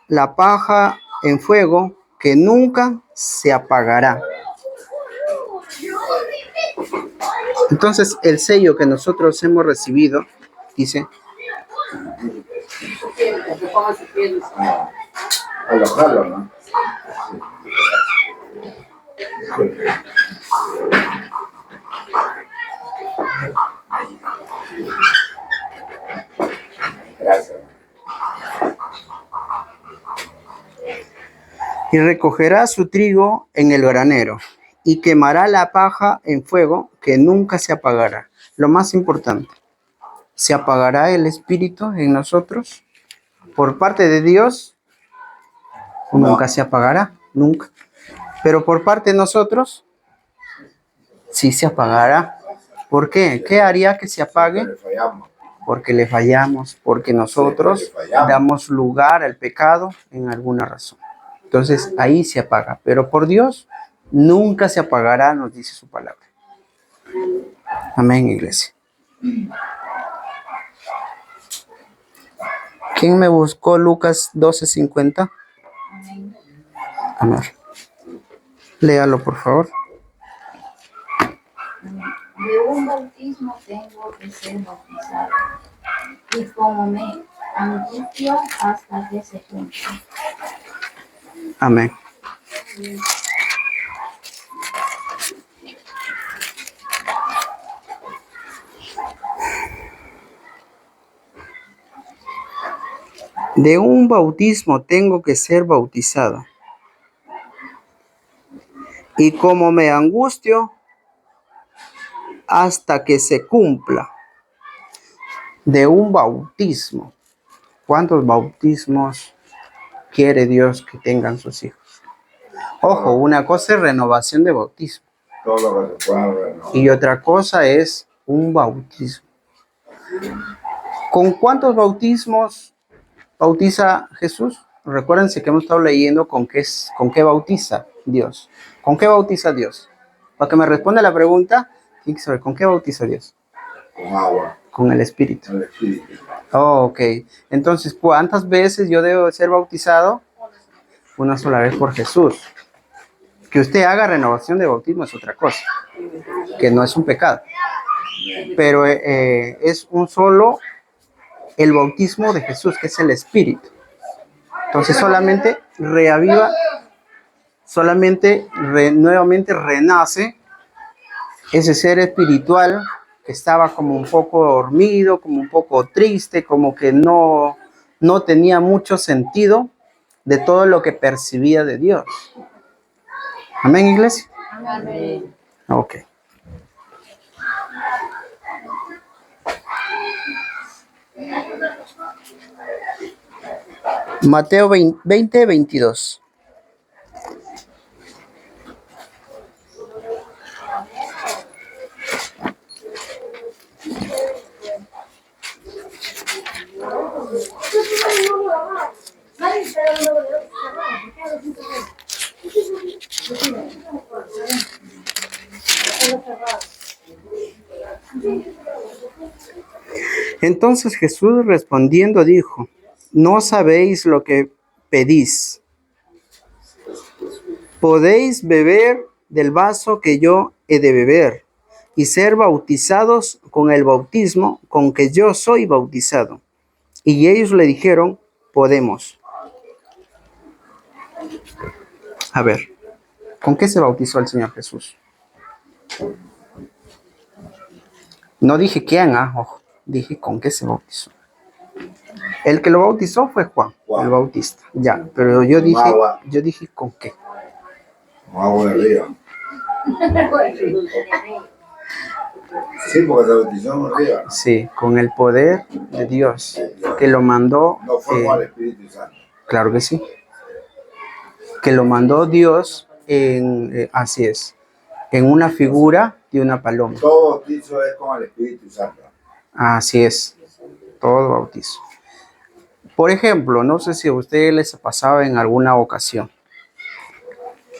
la paja en fuego que nunca se apagará. Entonces, el sello que nosotros hemos recibido, dice, Alojarlo, ¿no? Y recogerá su trigo en el granero y quemará la paja en fuego que nunca se apagará. Lo más importante, ¿se apagará el espíritu en nosotros? Por parte de Dios, nunca se apagará, nunca. Pero por parte de nosotros, sí se apagará. ¿Por qué? ¿Qué haría que se apague? Le fallamos. Porque le fallamos, porque nosotros Sí, le fallamos. damos lugar al pecado en alguna razón. Entonces ahí se apaga, pero por Dios nunca se apagará, nos dice su palabra. Amén, iglesia. ¿Quién me buscó Lucas 12:50? Amén. Léalo, por favor. De un bautismo tengo que ser bautizado, y como me angustio hasta que se cumpla. Amén. De un bautismo tengo que ser bautizado. Y como me angustio hasta que se cumpla. De un bautismo. ¿Cuántos bautismos quiere Dios que tengan sus hijos? Ojo, una cosa es renovación de bautismo Todo lo que se pueda renovar. y otra cosa es un bautismo. ¿Con cuántos bautismos bautiza Jesús? Recuérdense que hemos estado leyendo con qué bautiza Dios. ¿Con qué bautiza Dios? Para que me responda la pregunta, tiene que saber ¿con qué bautiza Dios? Con agua, Con el Espíritu. con el espíritu. Oh, ok. Entonces, ¿cuántas veces yo debo de ser bautizado? Una sola vez por Jesús. Que usted haga renovación de bautismo es otra cosa, que no es un pecado. Pero es un solo el bautismo de Jesús, que es el Espíritu. Entonces solamente reaviva, nuevamente renace ese ser espiritual que estaba como un poco dormido, como un poco triste, como que no tenía mucho sentido de todo lo que percibía de Dios. Amén, iglesia. Amén. Ok. Mateo 20:22. Entonces Jesús respondiendo dijo: no sabéis lo que pedís. ¿Podéis beber del vaso que yo he de beber y ser bautizados con el bautismo con que yo soy bautizado? Y ellos le dijeron: podemos. A ver, ¿con qué se bautizó el Señor Jesús? No dije quién, ojo, dije con qué se bautizó. El que lo bautizó fue Juan, el Bautista. Ya, pero yo dije con qué. Con agua de río. Sí, porque se bautizó en un río. Sí, con el poder de Dios, que lo mandó. No fue con el Espíritu Santo. Claro que sí. Que lo mandó Dios así es, en una figura de una paloma. Todo bautizo es con el Espíritu Santo. Así es, todo bautizo. Por ejemplo, no sé si a ustedes les pasaba en alguna ocasión.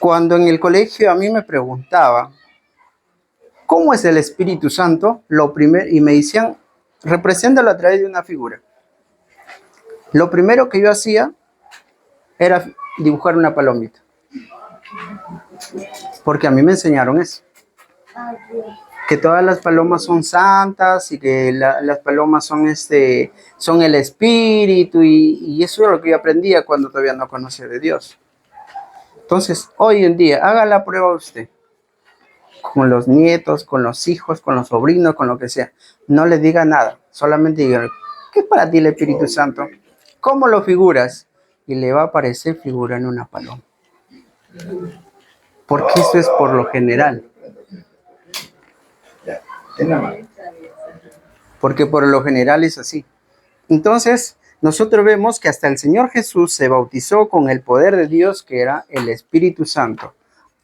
Cuando en el colegio a mí me preguntaba, ¿cómo es el Espíritu Santo? Y me decían, represéntalo a través de una figura. Lo primero que yo hacía era dibujar una palomita. Porque a mí me enseñaron eso. Que todas las palomas son santas y que las palomas son el espíritu y eso es lo que yo aprendía cuando todavía no conocía de Dios. Entonces, hoy en día, haga la prueba usted. Con los nietos, con los hijos, con los sobrinos, con lo que sea. No le diga nada. Solamente diga, ¿qué es para ti el Espíritu Santo? ¿Cómo lo figuras? Y le va a aparecer figura en una paloma. Porque esto es por lo general. Ya. Tiene más. Porque por lo general es así. Entonces, nosotros vemos que hasta el Señor Jesús se bautizó con el poder de Dios, que era el Espíritu Santo.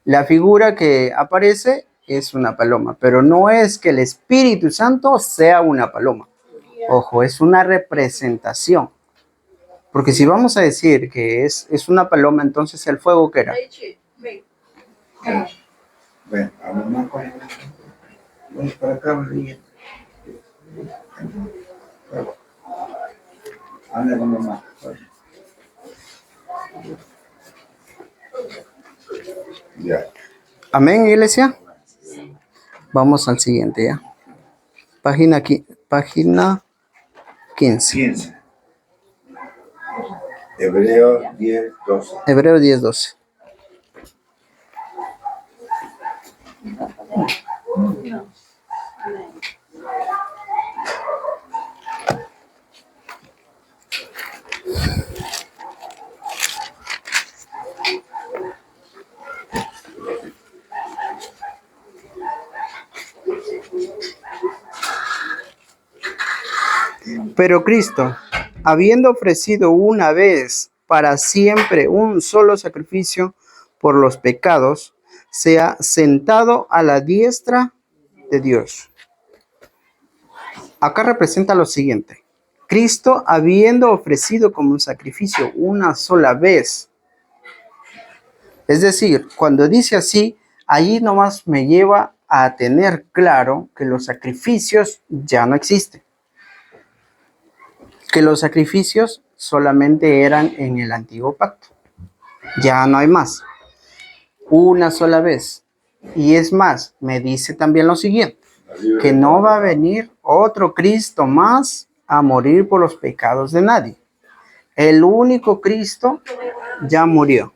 La figura que aparece es una paloma, pero no es que el Espíritu Santo sea una paloma. Ojo, es una representación. Porque si vamos a decir que es una paloma, entonces el fuego, ¿qué era? Ven, a mamá con él. Ven para acá, María. Anda con mamá. Ya. Amén, iglesia. Vamos al siguiente, ¿ya? Página 15. 15. Hebreos 10, 12. Hebreos 10:12. Pero Cristo, habiendo ofrecido una vez para siempre un solo sacrificio por los pecados, se ha sentado a la diestra de Dios. Acá representa lo siguiente. Cristo, habiendo ofrecido como un sacrificio una sola vez. Es decir, cuando dice así, allí nomás me lleva a tener claro que los sacrificios ya no existen. Que los sacrificios solamente eran en el antiguo pacto. Ya no hay más. Una sola vez. Y es más, me dice también lo siguiente, que no va a venir otro Cristo más a morir por los pecados de nadie. El único Cristo ya murió.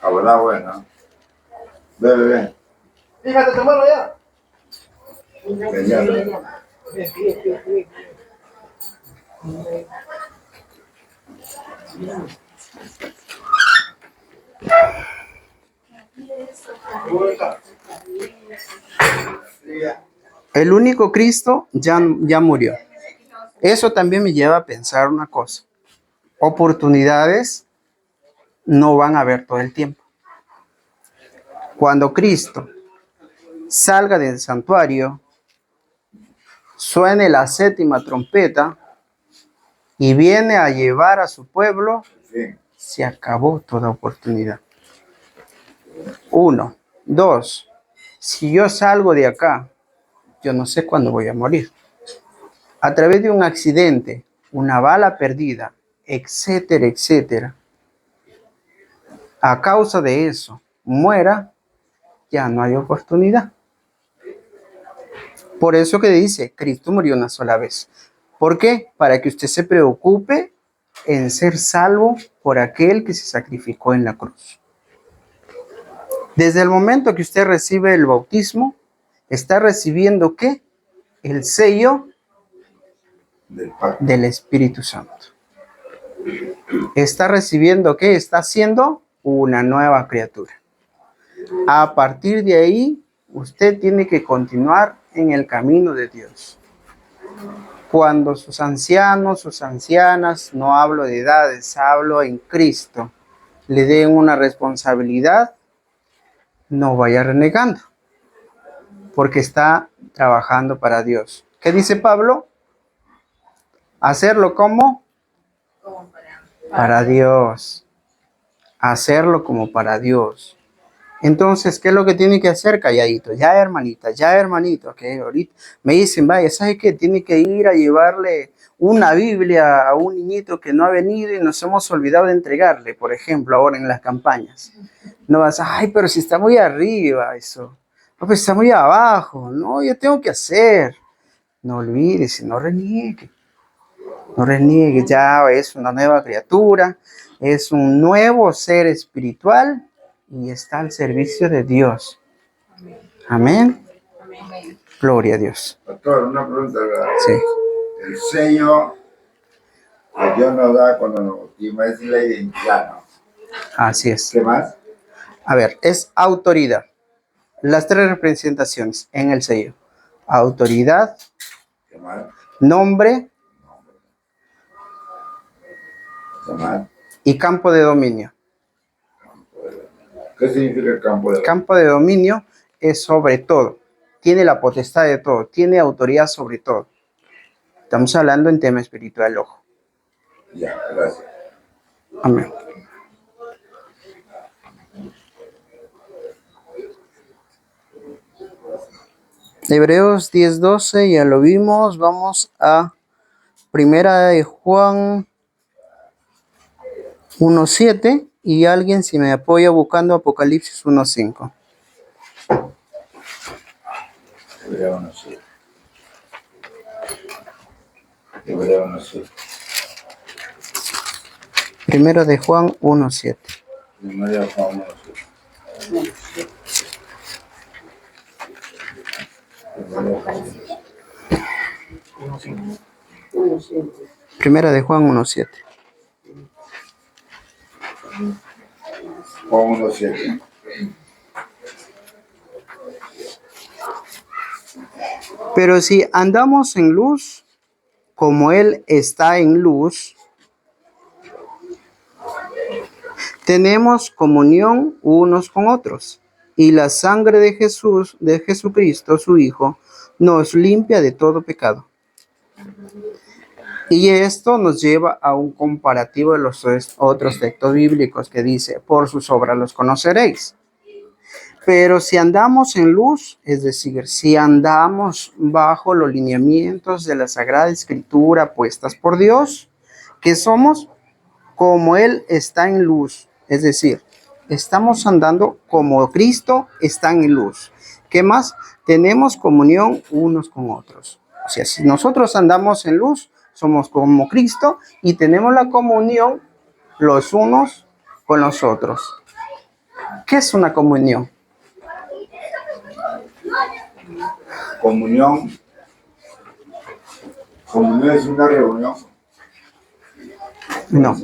Habla bueno. Ven, ven. Fíjate, tu hermano ya. Ven, ya. El único Cristo ya murió. Eso también me lleva a pensar una cosa. Oportunidades no van a haber todo el tiempo. Cuando Cristo salga del santuario, suene la séptima trompeta y viene a llevar a su pueblo, Sí. se acabó toda oportunidad. 1, 2, si yo salgo de acá, yo no sé cuándo voy a morir. A través de un accidente, una bala perdida, etcétera, etcétera. A causa de eso, muera, ya no hay oportunidad. Por eso que dice, Cristo murió una sola vez. ¿Por qué? Para que usted se preocupe en ser salvo por aquel que se sacrificó en la cruz. Desde el momento que usted recibe el bautismo, está recibiendo ¿qué? El sello del Espíritu Santo. Está recibiendo ¿qué? Está haciendo una nueva criatura. A partir de ahí, usted tiene que continuar en el camino de Dios. Cuando sus ancianos, sus ancianas, no hablo de edades, hablo en Cristo, le den una responsabilidad, no vaya renegando, porque está trabajando para Dios. ¿Qué dice Pablo? Hacerlo como para Dios. Hacerlo como para Dios. Entonces, ¿qué es lo que tiene que hacer? Calladito. Ya, hermanita, ya, hermanito. Que ahorita me dicen, vaya, ¿sabes qué? Tiene que ir a llevarle una Biblia a un niñito que no ha venido y nos hemos olvidado de entregarle, por ejemplo, ahora en las campañas. No vas a, ay, pero si está muy arriba eso. No, pues está muy abajo. No, yo tengo que hacer. No olvides, no reniegue. No reniegue, ya es una nueva criatura, es un nuevo ser espiritual y está al servicio de Dios. Amén. Amén. Gloria a Dios. Pastor, una pregunta, ¿verdad? Sí. El sello que Dios nos da cuando nos y me es la identidad, ¿no? Así es. ¿Qué más? A ver, es autoridad. Las tres representaciones en el sello. Autoridad, ¿Qué más? nombre ¿Qué más? y campo de dominio. ¿Qué significa el campo de El campo de dominio es sobre todo. Tiene la potestad de todo. Tiene autoridad sobre todo. Estamos hablando en tema espiritual, ojo. Ya, gracias. Amén. Hebreos 10:12, ya lo vimos. Vamos a Primera de Juan 1:7 y alguien si me apoya buscando Apocalipsis 1:5. Hebreo no sé. Hebreo no sé. Primero de Juan 1:7. Primero Juan no sé. Primera de Juan 1:7. Juan 1:7. Pero si andamos en luz, como Él está en luz, tenemos comunión unos con otros. Y la sangre de Jesús, de Jesucristo, su Hijo, nos limpia de todo pecado. Y esto nos lleva a un comparativo de los otros textos bíblicos que dice, por sus obras los conoceréis. Pero si andamos en luz, es decir, si andamos bajo los lineamientos de la Sagrada Escritura puestas por Dios, que somos como Él está en luz, es decir, estamos andando como Cristo está en luz. ¿Qué más? Tenemos comunión unos con otros. O sea, si nosotros andamos en luz, somos como Cristo y tenemos la comunión los unos con los otros. ¿Qué es una comunión? Comunión. Comunión es una reunión. No,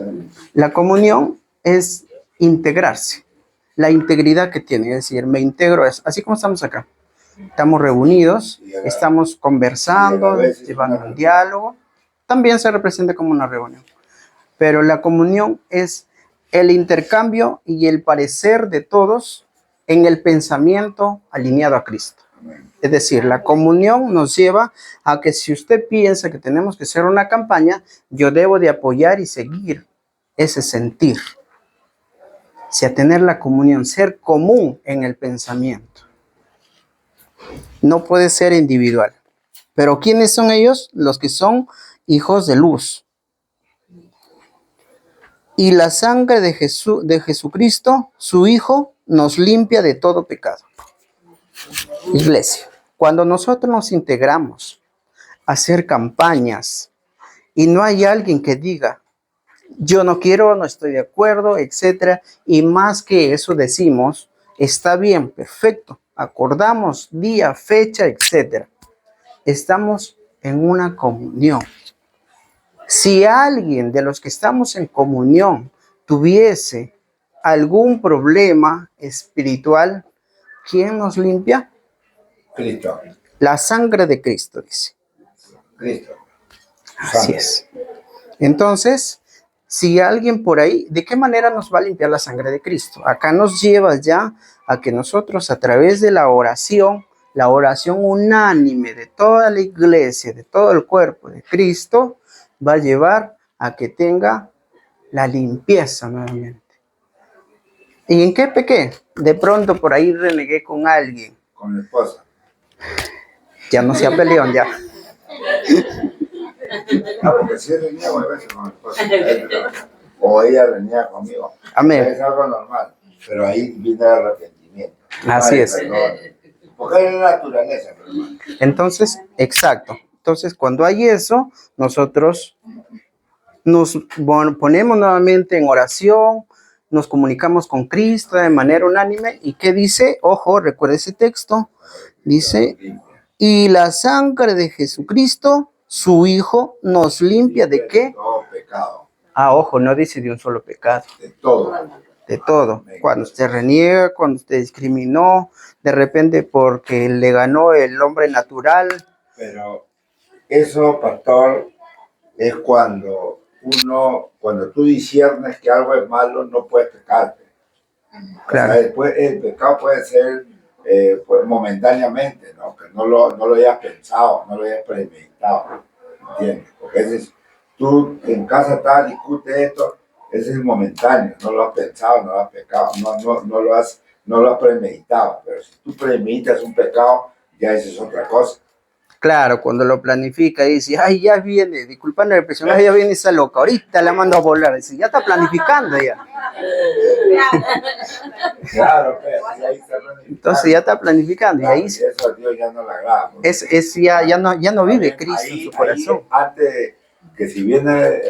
la comunión es integrarse, la integridad que tiene, es decir, me integro, así como estamos acá. Estamos reunidos, estamos conversando, llevando un diálogo, también se representa como una reunión. Pero la comunión es el intercambio y el parecer de todos en el pensamiento alineado a Cristo. Es decir, la comunión nos lleva a que si usted piensa que tenemos que hacer una campaña, yo debo de apoyar y seguir ese sentir. O sea, tener la comunión, ser común en el pensamiento. No puede ser individual. Pero ¿quiénes son ellos? Los que son hijos de luz. Y la sangre de Jesucristo, su Hijo, nos limpia de todo pecado. Iglesia, cuando nosotros nos integramos a hacer campañas y no hay alguien que diga, yo no quiero, no estoy de acuerdo, etcétera, y más que eso decimos, está bien, perfecto, acordamos día, fecha, etcétera. Estamos en una comunión. Si alguien de los que estamos en comunión tuviese algún problema espiritual, ¿quién nos limpia? Cristo. La sangre de Cristo, dice. Cristo. Así es. Entonces, si alguien por ahí, ¿de qué manera nos va a limpiar la sangre de Cristo? Acá nos lleva ya a que nosotros a través de la oración unánime de toda la iglesia, de todo el cuerpo de Cristo, va a llevar a que tenga la limpieza nuevamente. ¿Y en qué pequé? De pronto por ahí renegué con alguien. Con mi esposa. Ya no sea peleón, ya. No, porque si reniego a veces con mi esposa. O ella reniega conmigo. Amén. Es algo normal. Pero ahí viene el arrepentimiento. Así es. Perdón. Porque es la naturaleza, hermano. Entonces, exacto. Entonces, cuando hay eso, nosotros nos ponemos nuevamente en oración, nos comunicamos con Cristo de manera unánime. ¿Y qué dice? Ojo, recuerda ese texto. Dice, y la sangre de Jesucristo, su Hijo, nos limpia ¿de qué? Todo pecado. Ah, ojo, no dice de un solo pecado, de todo. de todo. Cuando usted reniega, cuando usted discriminó, de repente porque le ganó el hombre natural. Pero eso, pastor, es cuando tú disiernes que algo es malo, no puedes pecarte. Claro. O sea, después el pecado puede ser pues, momentáneamente, ¿no? Que no lo hayas pensado, no lo hayas premeditado, ¿entiendes? Porque ese es, tú en casa tal discutes esto, ese es momentáneo, no lo has pensado, no lo has pecado, no lo has premeditado. Pero si tú premeditas un pecado, ya esa es otra cosa. Claro, cuando lo planifica y dice, ay, ya viene, disculpando la expresión, ay, ya viene esa loca, ahorita la mando a volar. Dice, ya está planificando ya. Claro, pero ahí está planificando. Entonces ya está planificando Claro, y ahí y eso a Dios ya no le agrada. ya no vive Ahí- Cristo en su ahí, corazón. antes que si viene,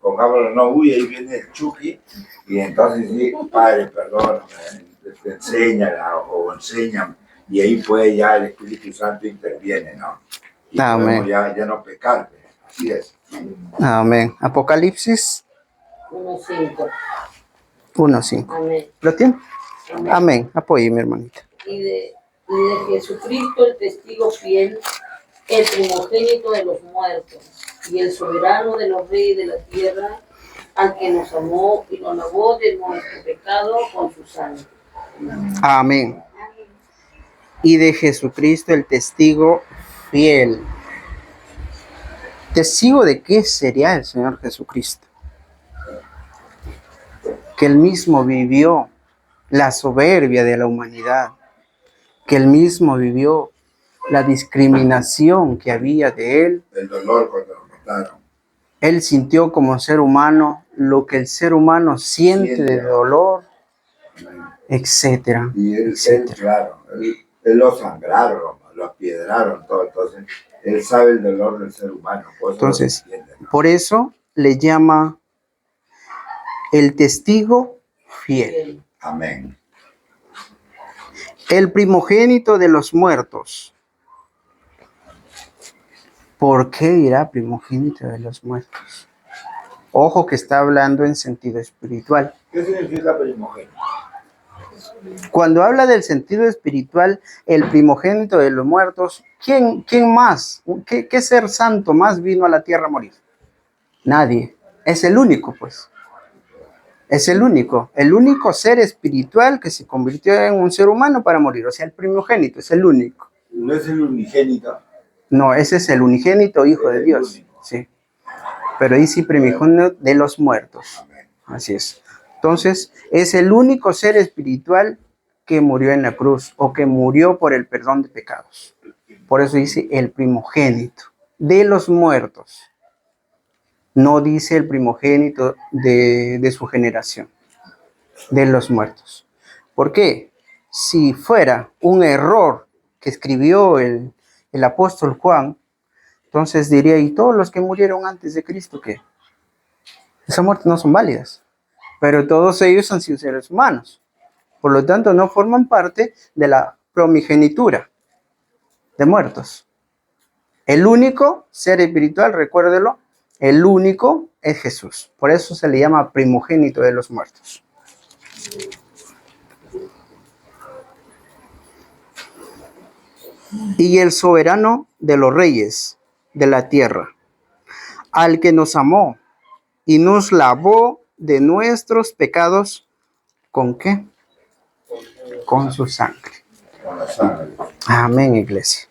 pongámoslo, no huye, ahí viene el Chucky, y entonces sí, padre, perdóname, enséñala o enséñame, y ahí pues ya el Espíritu Santo interviene, ¿no? Y Amén. podemos ya no pecar, así es. Amén. Apocalipsis 1:5. 1:5. Amén. ¿Lo tiene? Amén. Amén. Apoye, mi hermanita. Y de Jesucristo, el testigo fiel, el primogénito de los muertos, y el soberano de los reyes de la tierra, al que nos amó y nos lavó de nuestro pecado con su sangre. Amén. Y de Jesucristo, el testigo fiel. ¿Testigo de qué sería el Señor Jesucristo? Que Él mismo vivió la soberbia de la humanidad, que Él mismo vivió la discriminación que había de Él. El dolor cuando lo mataron. Él sintió como ser humano lo que el ser humano siente de dolor, etcétera, Y él, etcétera. claro, él lo sangraron, lo apiedraron, todo. Entonces, él sabe el dolor del ser humano. Entonces, ¿no? por eso le llama el testigo fiel. Amén. El primogénito de los muertos. ¿Por qué dirá primogénito de los muertos? Ojo que está hablando en sentido espiritual. ¿Qué significa primogénito? Cuando habla del sentido espiritual, el primogénito de los muertos, ¿quién más? ¿Qué ser santo más vino a la tierra a morir? Nadie. Es el único, pues. Es el único ser espiritual que se convirtió en un ser humano para morir. O sea, el primogénito es el único. No es el unigénito. No, ese es el unigénito Hijo de Dios. Único. Sí. Pero dice primogénito de los muertos. Amén. Así es. Entonces, es el único ser espiritual que murió en la cruz o que murió por el perdón de pecados. Por eso dice el primogénito de los muertos. No dice el primogénito de su generación, de los muertos. ¿Por qué? Si fuera un error que escribió el apóstol Juan, entonces diría, ¿y todos los que murieron antes de Cristo qué? Esas muertes no son válidas, pero todos ellos han sido seres humanos. Por lo tanto, no forman parte de la primogenitura de muertos. El único ser espiritual, recuérdelo, el único es Jesús. Por eso se le llama primogénito de los muertos. Y el soberano de los reyes de la tierra, al que nos amó y nos lavó de nuestros pecados, ¿con qué? Con su sangre. Con la sangre. Amén, iglesia.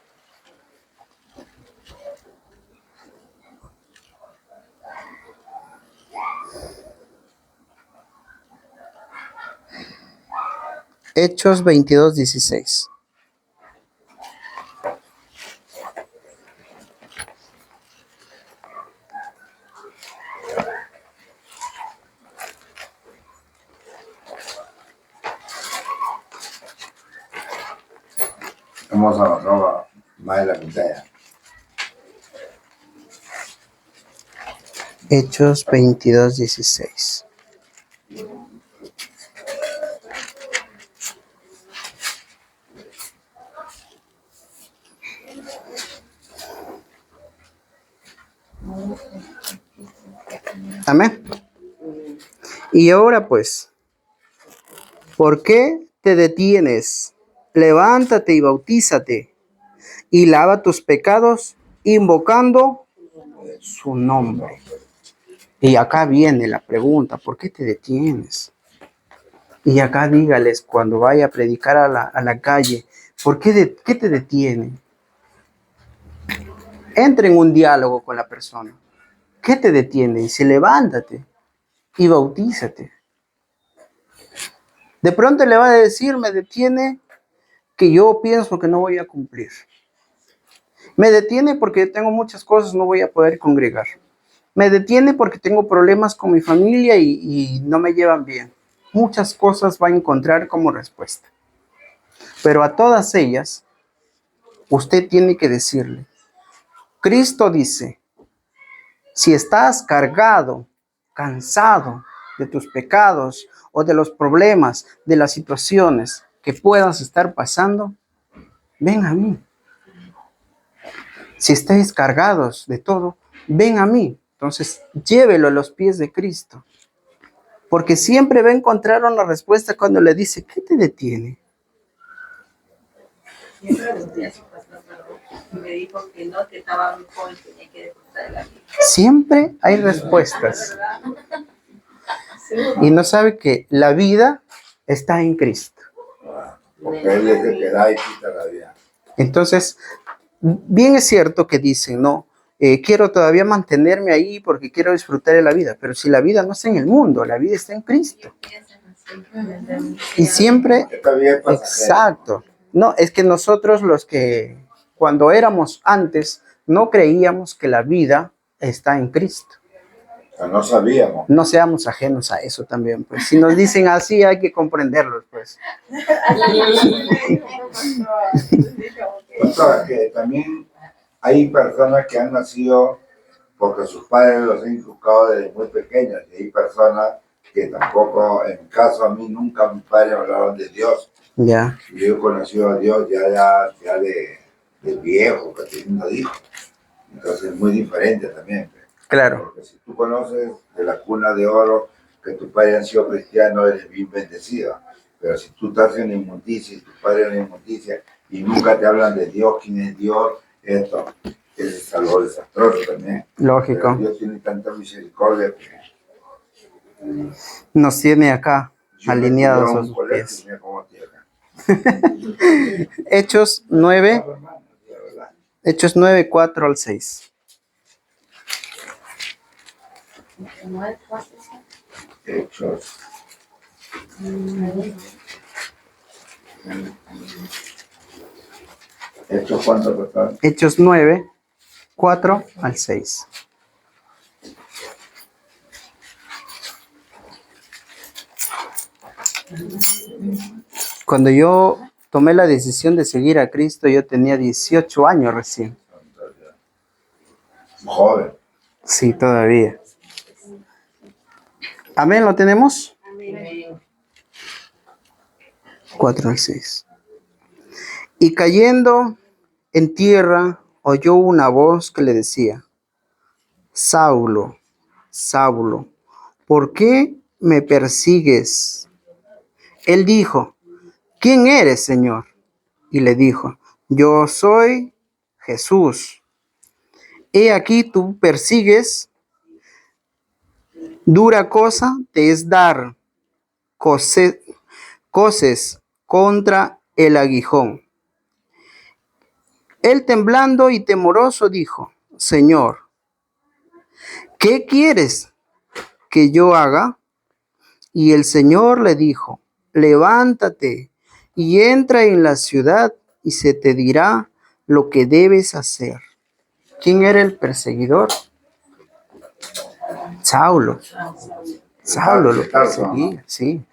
Hechos 22:16. Hemos avanzado más de la mitad ya. Hechos 22:16. Amén. Y ahora pues, ¿por qué te detienes? Levántate y bautízate y lava tus pecados invocando su nombre. Y acá viene la pregunta, ¿por qué te detienes? Y acá dígales cuando vaya a predicar a la calle, ¿qué te detiene? Entra en un diálogo con la persona. ¿Qué te detiene? Y dice, levántate y bautízate. De pronto le va a decir, me detiene que yo pienso que no voy a cumplir. Me detiene porque tengo muchas cosas, no voy a poder congregar. Me detiene porque tengo problemas con mi familia y no me llevan bien. Muchas cosas va a encontrar como respuesta. Pero a todas ellas, usted tiene que decirle, Cristo dice, si estás cargado, cansado de tus pecados o de los problemas, de las situaciones que puedas estar pasando, ven a mí. Si estáis cargados de todo, ven a mí. Entonces, llévelo a los pies de Cristo. Porque siempre va a encontrar una respuesta cuando le dice, ¿qué te detiene? Yo pregunté a su pastor, y me dijo que no, que estaba muy joven, tenía que disfrutar de la vida. Siempre hay respuestas. Y no sabe que la vida está en Cristo. Porque Él es el que da y quita la vida. Entonces, bien es cierto que dicen, no, quiero todavía mantenerme ahí porque quiero disfrutar de la vida, pero si la vida no está en el mundo, la vida está en Cristo. Y siempre, Esta vida es pasajera. exacto. No, es que nosotros los que cuando éramos antes no creíamos que la vida está en Cristo. O sea, no sabíamos. No seamos ajenos a eso también, pues. Si nos dicen así hay que comprenderlos, pues. Tú sabes que también hay personas que han nacido porque sus padres los han inculcado desde muy pequeños. Y hay personas que tampoco, en mi caso, a mí nunca mis padres hablaron de Dios. Ya, Y yo he conocido a Dios ya de viejo, que teniendo hijos. Entonces es muy diferente también. claro, Porque si tú conoces de la cuna de oro que tus padres han sido cristianos, eres bien bendecido. Pero si tú estás en la inmundicia y tus padres en la inmundicia y nunca te hablan de Dios, quién es Dios, esto es algo desastroso también. lógico. Pero Dios tiene tanta misericordia que Nos tiene acá yo alineados me a un sus colegio y pies. mira cómo tierra. Hechos 9, Hechos 9, 4 al 6. Hechos. Hechos cuánto total. Hechos 9, 4 al 6. Cuando yo tomé la decisión de seguir a Cristo, yo tenía 18 años recién. Joven. Sí, todavía. Amén, ¿lo tenemos? Amén. 4 al 6. Y cayendo en tierra, oyó una voz que le decía, Saulo, Saulo, ¿por qué me persigues? Él dijo, ¿quién eres, Señor? Y le dijo, yo soy Jesús. He aquí tú persigues, dura cosa te es dar coces contra el aguijón. Él temblando y temoroso dijo, Señor, ¿qué quieres que yo haga? Y el Señor le dijo, levántate y entra en la ciudad y se te dirá lo que debes hacer. ¿Quién era el perseguidor? Saulo. Saulo lo perseguía, sí.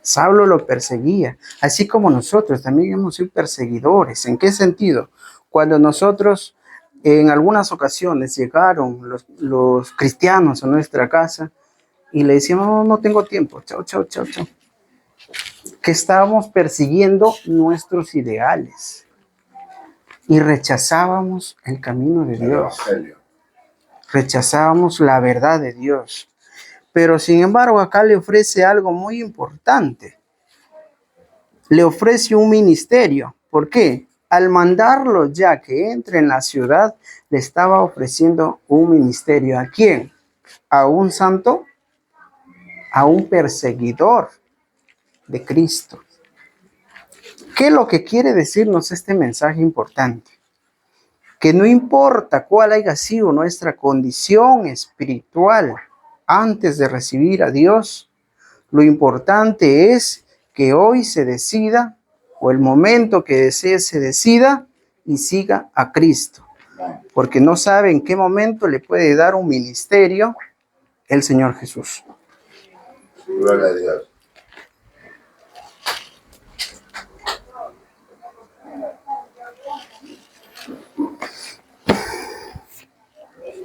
Saulo lo perseguía, así como nosotros también hemos sido perseguidores. ¿En qué sentido? Cuando nosotros en algunas ocasiones llegaron los cristianos a nuestra casa y le decíamos, no, no tengo tiempo, chao, chao, chao, chao. Que estábamos persiguiendo nuestros ideales y rechazábamos el camino de El Dios, evangelio. rechazábamos la verdad de Dios. Pero sin embargo, acá le ofrece algo muy importante. Le ofrece un ministerio. ¿Por qué? Al mandarlo ya que entre en la ciudad, le estaba ofreciendo un ministerio. ¿A quién? ¿A un santo? A un perseguidor de Cristo. ¿Qué es lo que quiere decirnos este mensaje importante? Que no importa cuál haya sido nuestra condición espiritual antes de recibir a Dios, lo importante es que hoy se decida, o el momento que desee se decida, y siga a Cristo. Porque no sabe en qué momento le puede dar un ministerio el Señor Jesús. Gloria a Dios.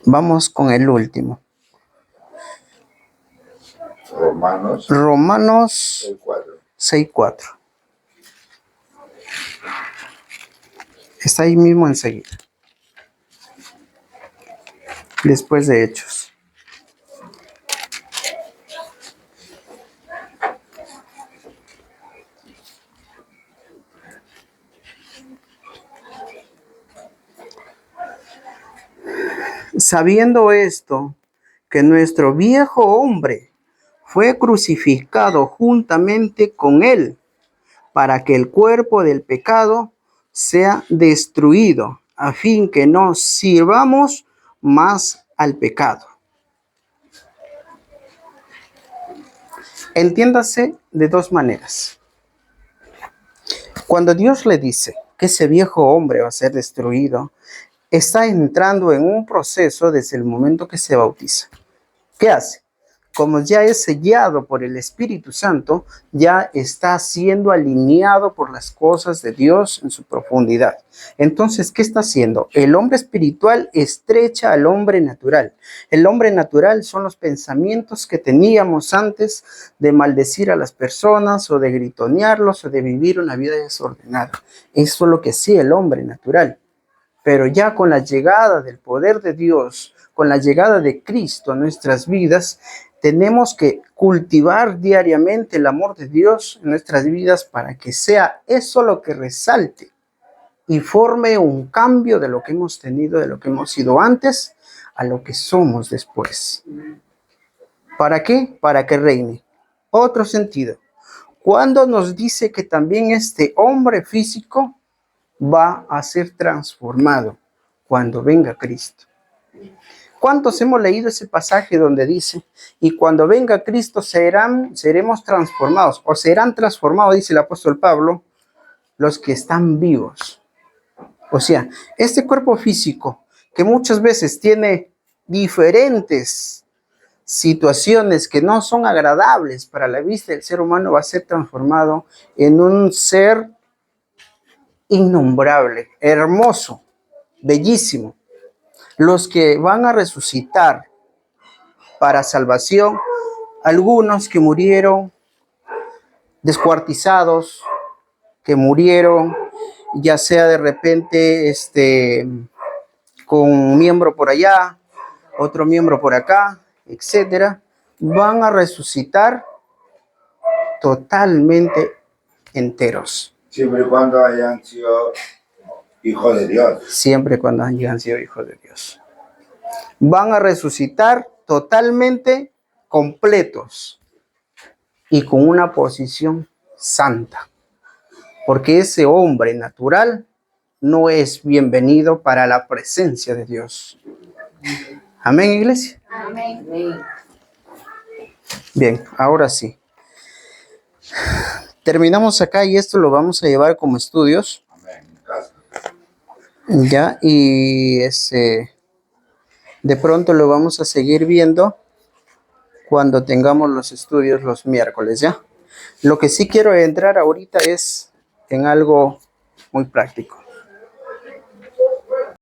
Vamos con el último. Romanos 6:4. Está ahí mismo enseguida. Después de Hechos. Sabiendo esto, que nuestro viejo hombre fue crucificado juntamente con él, para que el cuerpo del pecado sea destruido, a fin que no sirvamos más al pecado. Entiéndase de dos maneras. Cuando Dios le dice que ese viejo hombre va a ser destruido, está entrando en un proceso desde el momento que se bautiza. ¿Qué hace? Como ya es sellado por el Espíritu Santo, ya está siendo alineado por las cosas de Dios en su profundidad. Entonces, ¿qué está haciendo? El hombre espiritual estrecha al hombre natural. El hombre natural son los pensamientos que teníamos antes de maldecir a las personas o de gritonearlos o de vivir una vida desordenada. Eso es lo que hacía el hombre natural. Pero ya con la llegada del poder de Dios, con la llegada de Cristo a nuestras vidas, tenemos que cultivar diariamente el amor de Dios en nuestras vidas para que sea eso lo que resalte y forme un cambio de lo que hemos tenido, de lo que hemos sido antes, a lo que somos después. ¿Para qué? Para que reine. Otro sentido. Cuando nos dice que también este hombre físico va a ser transformado cuando venga Cristo. ¿Cuántos hemos leído ese pasaje donde dice, y cuando venga Cristo seremos transformados, o serán transformados, dice el apóstol Pablo, los que están vivos? O sea, este cuerpo físico que muchas veces tiene diferentes situaciones que no son agradables para la vista del ser humano, va a ser transformado en un ser innombrable, hermoso, bellísimo. Los que van a resucitar para salvación, algunos que murieron descuartizados, que murieron ya sea de repente con un miembro por allá, otro miembro por acá, etcétera, van a resucitar totalmente enteros. Siempre y cuando hayan sido hijos de Dios. Siempre cuando hayan sido hijos de Dios. Van a resucitar totalmente completos y con una posición santa. Porque ese hombre natural no es bienvenido para la presencia de Dios. Amén, iglesia. Amén. Bien, ahora sí. Terminamos acá y esto lo vamos a llevar como estudios. Amén. Gracias. Ya, y de pronto lo vamos a seguir viendo cuando tengamos los estudios los miércoles, ¿ya? Lo que sí quiero entrar ahorita es en algo muy práctico.